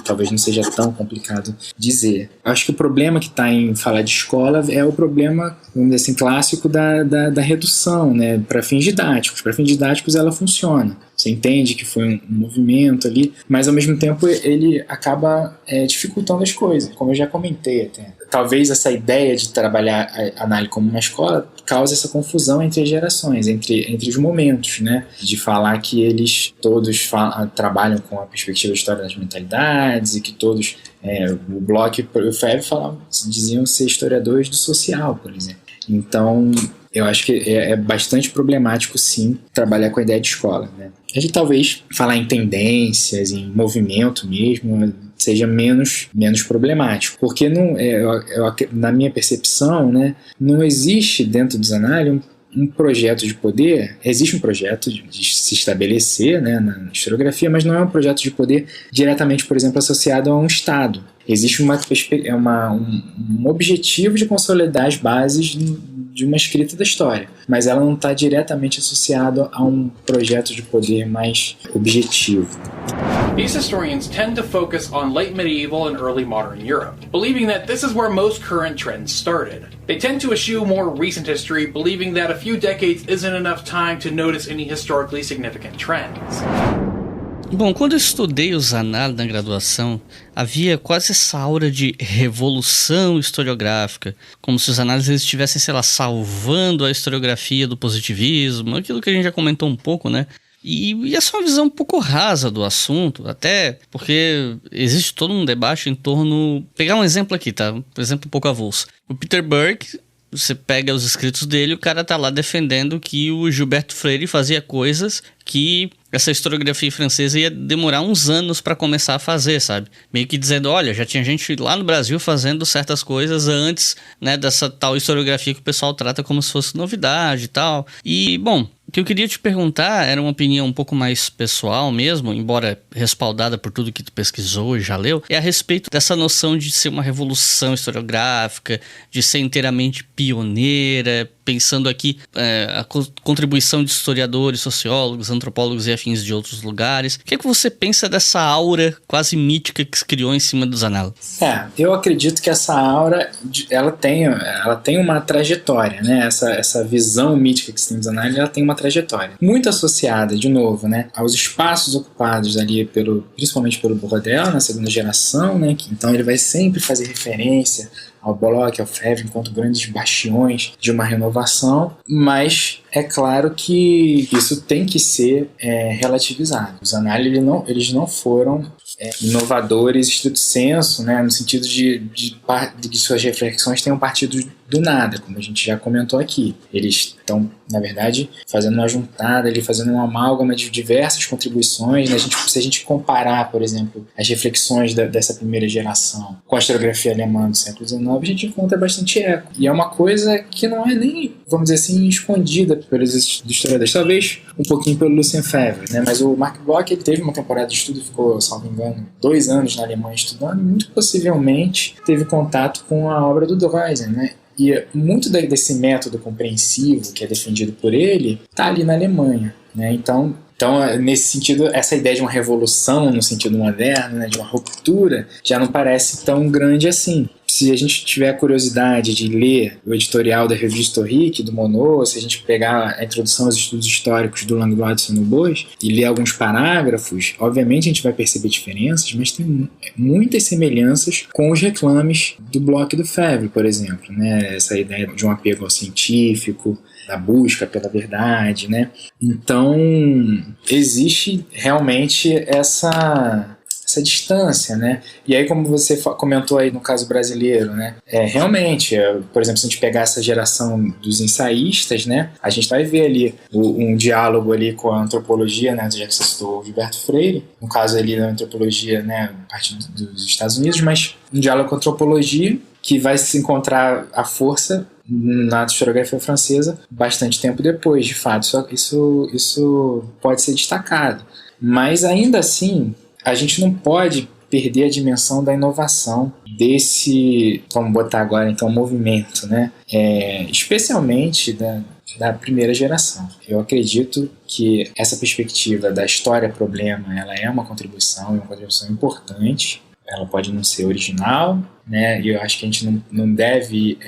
Speaker 6: talvez não seja tão complicado dizer. Acho que o problema que está em falar de escola é o problema, vamos dizer assim, clássico da redução, né, para fins didáticos. Para fins didáticos ela funciona. Você entende que foi um movimento ali, mas ao mesmo tempo ele acaba dificultando as coisas, como eu já comentei até. Talvez essa ideia de trabalhar a análise como uma escola cause essa confusão entre as gerações, entre os momentos, né? De falar que eles todos trabalham com a perspectiva da história das mentalidades e que todos, o Bloch e o Febvre diziam ser historiadores do social, por exemplo. Então, eu acho que é bastante problemático, sim, trabalhar com a ideia de escola, né? A gente talvez falar em tendências, em movimento mesmo, seja menos problemático. Porque, na minha percepção, né, não existe dentro do Zanardi um projeto de poder. Existe um projeto de se estabelecer, né, na historiografia, mas não é um projeto de poder diretamente, por exemplo, associado a um Estado. Existe um objetivo de consolidar as bases de uma escrita da história, mas ela não está diretamente associada a um projeto de poder mais objetivo.
Speaker 7: These historians tend to focus on late medieval and early modern Europe, believing that this is where most current trends started. They tend to eschew more recent history, believing that a few decades isn't enough time to notice any historically significant trends.
Speaker 5: Bom, quando eu estudei o Zanardi na graduação, havia quase essa aura de revolução historiográfica, como se os análises estivessem, sei lá, salvando a historiografia do positivismo, aquilo que a gente já comentou um pouco, né? E essa é uma visão um pouco rasa do assunto, até porque existe todo um debate em torno... Pegar um exemplo aqui, tá? Um exemplo um pouco avulso. O Peter Burke, você pega os escritos dele, o cara tá lá defendendo que o Gilberto Freire fazia coisas que essa historiografia francesa ia demorar uns anos para começar a fazer, sabe? Meio que dizendo, olha, já tinha gente lá no Brasil fazendo certas coisas antes, né, dessa tal historiografia que o pessoal trata como se fosse novidade e tal. E, bom, o que eu queria te perguntar era uma opinião um pouco mais pessoal mesmo, embora respaldada por tudo que tu pesquisou e já leu, é a respeito dessa noção de ser uma revolução historiográfica, de ser inteiramente pioneira, pensando aqui a contribuição de historiadores, sociólogos, antropólogos e afins de outros lugares. O que é que você pensa dessa aura quase mítica que se criou em cima do Zanardi?
Speaker 6: Eu acredito que essa aura, ela tem uma trajetória, né? Essa visão mítica que se tem do Zanardi, ela tem uma trajetória. Muito associada, de novo, né, aos espaços ocupados ali principalmente pelo Borodel, na segunda geração, né? Então ele vai sempre fazer referência ao Bloch, ao Febvre, enquanto grandes bastiões de uma renovação, mas é claro que isso tem que ser relativizado. Os análises eles não foram inovadores estrito sensu, né, no sentido de que suas reflexões tenham partido do nada, como a gente já comentou aqui. Eles estão, na verdade, fazendo uma juntada, fazendo uma amálgama de diversas contribuições, né? Se a gente comparar, por exemplo, as reflexões dessa primeira geração com a historiografia alemã do século XIX, a gente encontra bastante eco. E é uma coisa que não é nem, vamos dizer assim, escondida pelos historiadores, talvez um pouquinho pelo Lucien Febvre, né? Mas o Marc Bloch, ele teve uma temporada de estudo, ficou, salvo engano, 2 anos na Alemanha estudando, e muito possivelmente teve contato com a obra do Droysen, né? E muito desse método compreensivo que é defendido por ele está ali na Alemanha, né? Então, nesse sentido, essa ideia de uma revolução no sentido moderno, né, de uma ruptura, já não parece tão grande assim. Se a gente tiver a curiosidade de ler o editorial da revista Historique, do Monod, se a gente pegar a introdução aos estudos históricos do Langlois de Sonnenbosch e ler alguns parágrafos, obviamente a gente vai perceber diferenças, mas tem muitas semelhanças com os reclames do Bloch e do Febvre, por exemplo, né? Essa ideia de um apego ao científico, da busca pela verdade, né? Então, existe realmente essa distância, né? E aí, como você comentou aí no caso brasileiro, né? Realmente, por exemplo, se a gente pegar essa geração dos ensaístas, né? A gente vai ver ali um diálogo ali com a antropologia, né? Já que você citou o Gilberto Freire, no caso ali da antropologia, né? A partir dos Estados Unidos, mas um diálogo com a antropologia que vai se encontrar a força na historiografia francesa bastante tempo depois, de fato. Isso pode ser destacado. Mas, ainda assim, a gente não pode perder a dimensão da inovação desse, vamos botar agora então, movimento, né? Especialmente da primeira geração. Eu acredito que essa perspectiva da história-problema, ela é uma contribuição importante. Ela pode não ser original, né? E eu acho que a gente não deve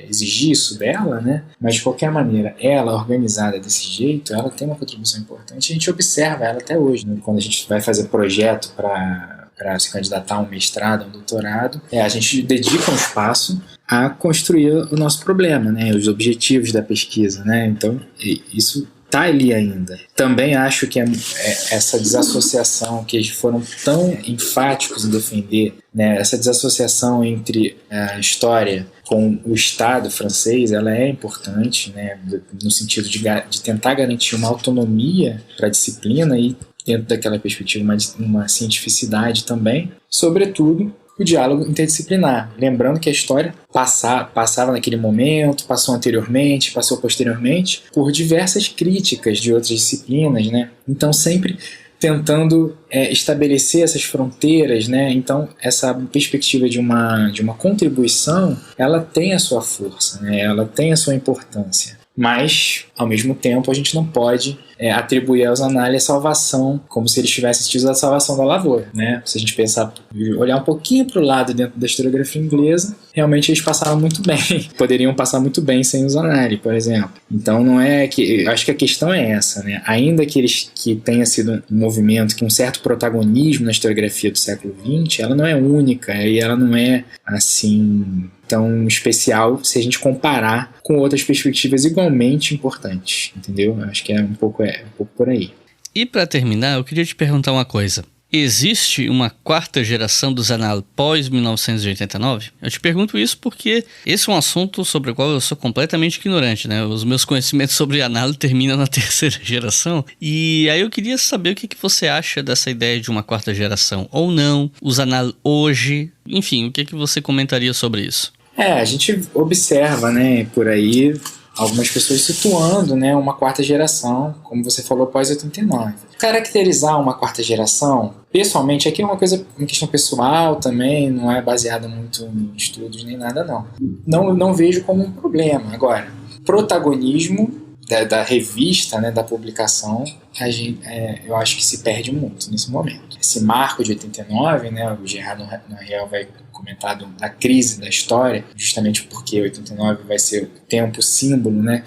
Speaker 6: exigir isso dela, né? Mas, de qualquer maneira, ela, organizada desse jeito, ela tem uma contribuição importante. A gente observa ela até hoje, né? Quando a gente vai fazer projeto para se candidatar a um mestrado, a um doutorado, a gente dedica um espaço a construir o nosso problema, né? Os objetivos da pesquisa, né? Então, isso tá ali ainda. Também acho que essa desassociação que eles foram tão enfáticos em defender, né, essa desassociação entre a história com o Estado francês, ela é importante, né, no sentido de tentar garantir uma autonomia para a disciplina e, dentro daquela perspectiva, uma cientificidade também, sobretudo o diálogo interdisciplinar. Lembrando que a história passava naquele momento, passou anteriormente, passou posteriormente, por diversas críticas de outras disciplinas, né? Então, sempre tentando estabelecer essas fronteiras, né? Então, essa perspectiva de uma contribuição, ela tem a sua força, né? Ela tem a sua importância. Mas, ao mesmo tempo, a gente não pode atribuir aos análises a salvação, como se eles tivessem tido a salvação da lavoura, né? Se a gente pensar, olhar um pouquinho para o lado dentro da historiografia inglesa, realmente eles passaram muito bem. Poderiam passar muito bem sem os análises, por exemplo. Então, não é que... Eu acho que a questão é essa, né? Ainda que tenha sido um movimento com um certo protagonismo na historiografia do século XX, ela não é única e ela não é, assim, tão especial se a gente comparar com outras perspectivas igualmente importantes, entendeu? Acho que é um pouco por aí.
Speaker 5: E para terminar, eu queria te perguntar uma coisa. Existe uma quarta geração dos anais pós-1989? Eu te pergunto isso porque esse é um assunto sobre o qual eu sou completamente ignorante, né? Os meus conhecimentos sobre análise terminam na terceira geração. E aí eu queria saber o que você acha dessa ideia de uma quarta geração ou não, os anais hoje, enfim, o que você comentaria sobre isso?
Speaker 6: A gente observa, né, por aí algumas pessoas situando, né, uma quarta geração, como você falou, pós-89. Caracterizar uma quarta geração, pessoalmente, aqui é uma questão pessoal também, não é baseada muito em estudos nem nada, não. Não vejo como um problema. Agora, protagonismo da revista, né, da publicação, eu acho que se perde muito nesse momento. Esse marco de 89, né, o Gerard Noiriel vai comentar da crise da história, justamente porque 89 vai ser o tempo símbolo, né,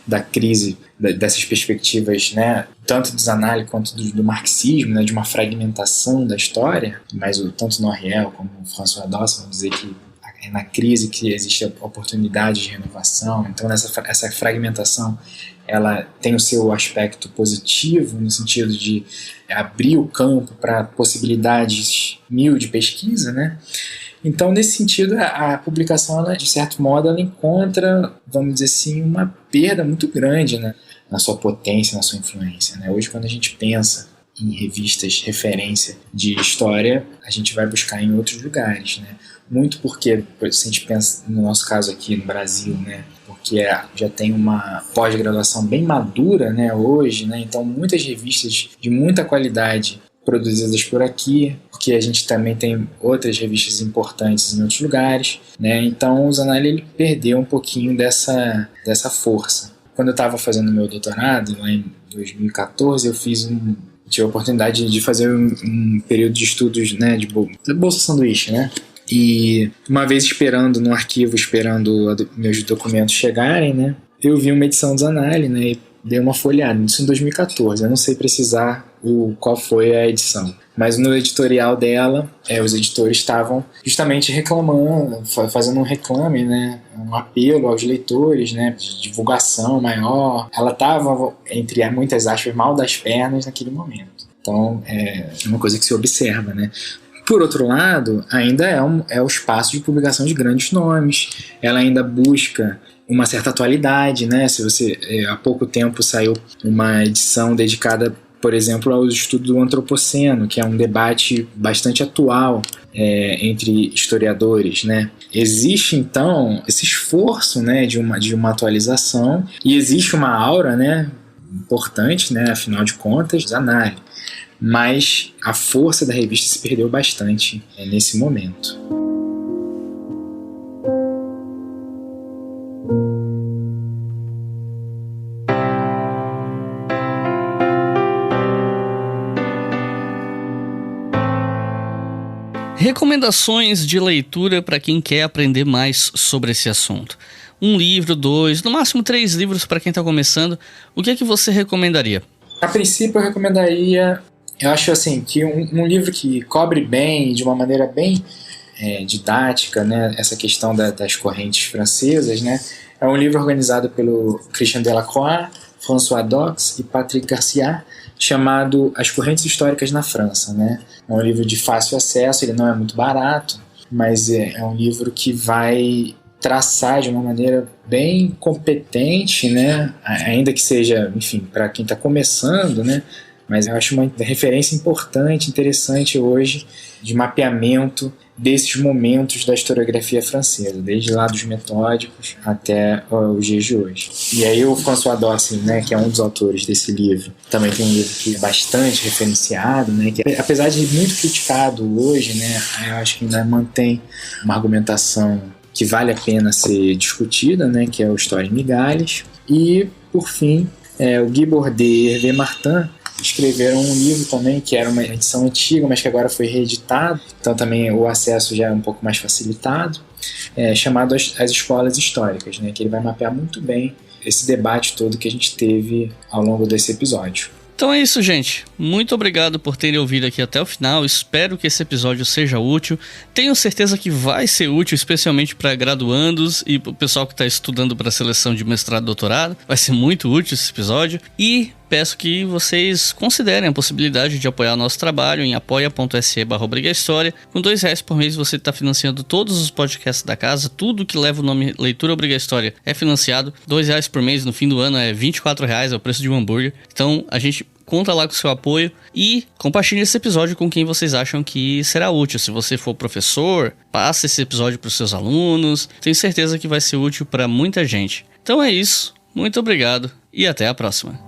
Speaker 6: da crise, dessas perspectivas, né, tanto dos análises quanto do marxismo, né, de uma fragmentação da história, mas tanto Noiriel como François Dawson vão dizer que é na crise que existe a oportunidade de renovação. Então essa fragmentação ela tem o seu aspecto positivo no sentido de abrir o campo para possibilidades mil de pesquisa, né? Então, nesse sentido, a publicação, ela, de certo modo, ela encontra, vamos dizer assim, uma perda muito grande, né, na sua potência, na sua influência, né? Hoje, quando a gente pensa em revistas referência de história, a gente vai buscar em outros lugares, né? Muito porque, se a gente pensa no nosso caso aqui no Brasil, né, porque já tem uma pós-graduação bem madura, né, hoje, né, então muitas revistas de muita qualidade produzidas por aqui, porque a gente também tem outras revistas importantes em outros lugares, né, então o Zanelli ele perdeu um pouquinho dessa força. Quando eu estava fazendo meu doutorado, lá em 2014, eu tive a oportunidade de fazer um período de estudos, né, de Bolsa Sanduíche, né? E uma vez esperando no arquivo, meus documentos chegarem, né, eu vi uma edição do Zanelli, né, e dei uma folhada, isso em 2014, eu não sei precisar qual foi a edição, mas no editorial dela, os editores estavam justamente reclamando, fazendo um reclame, né, um apelo aos leitores, né, de divulgação maior. Ela estava, entre muitas aspas, mal das pernas naquele momento. Então, é uma coisa que se observa, né. Por outro lado, ainda é o espaço de publicação de grandes nomes, ela ainda busca uma certa atualidade, né? Se você, há pouco tempo saiu uma edição dedicada, por exemplo, ao estudo do antropoceno, que é um debate bastante atual entre historiadores, né? Existe, então, esse esforço, né, de uma atualização, e existe uma aura, né, importante, né, afinal de contas, análise. Mas a força da revista se perdeu bastante nesse momento.
Speaker 5: Recomendações de leitura para quem quer aprender mais sobre esse assunto. 1 livro, 2, no máximo 3 livros para quem está começando. O que é que você recomendaria?
Speaker 6: A princípio eu recomendaria, eu acho assim, que um livro que cobre bem, de uma maneira bem didática, né, essa questão das correntes francesas, né, é um livro organizado pelo Christian Delacroix, François Dox e Patrick Garcia, chamado As Correntes Históricas na França, né? É um livro de fácil acesso, ele não é muito barato, mas é um livro que vai traçar de uma maneira bem competente, né? Ainda que seja, enfim, para quem está começando, né? Mas eu acho uma referência importante, interessante hoje, de mapeamento desses momentos da historiografia francesa, desde lá dos metódicos até os dias de hoje. E aí o François Dox, né, que é um dos autores desse livro, também tem um livro que é bastante referenciado, né, que apesar de muito criticado hoje, né, eu acho que ainda mantém uma argumentação que vale a pena ser discutida, né, que é o História em Migalhas. E, por fim, o Guy Bordet e Hervé Martin escreveram um livro também, que era uma edição antiga, mas que agora foi reeditado, então também o acesso já é um pouco mais facilitado, chamado As Escolas Históricas, né, que ele vai mapear muito bem esse debate todo que a gente teve ao longo desse episódio.
Speaker 5: Então é isso, gente. Muito obrigado por terem ouvido aqui até o final. Espero que esse episódio seja útil. Tenho certeza que vai ser útil, especialmente para graduandos e para o pessoal que está estudando para a seleção de mestrado e doutorado. Vai ser muito útil esse episódio. E peço que vocês considerem a possibilidade de apoiar o nosso trabalho em apoia.se/obrigahistoria. Com R$2 por mês você está financiando todos os podcasts da casa. Tudo que leva o nome Leitura Obriga História é financiado. R$2 por mês no fim do ano é R$24, é o preço de um hambúrguer. Então a gente conta lá com o seu apoio e compartilhe esse episódio com quem vocês acham que será útil. Se você for professor, passe esse episódio para os seus alunos. Tenho certeza que vai ser útil para muita gente. Então é isso. Muito obrigado e até a próxima.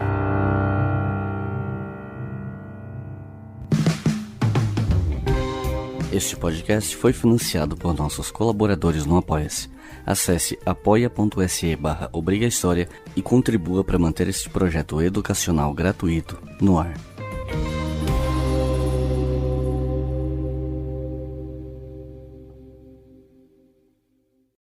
Speaker 5: Este podcast foi financiado por nossos colaboradores no Apoia-se. Acesse apoia.se/obrigahistoria e contribua para manter este projeto educacional gratuito no ar.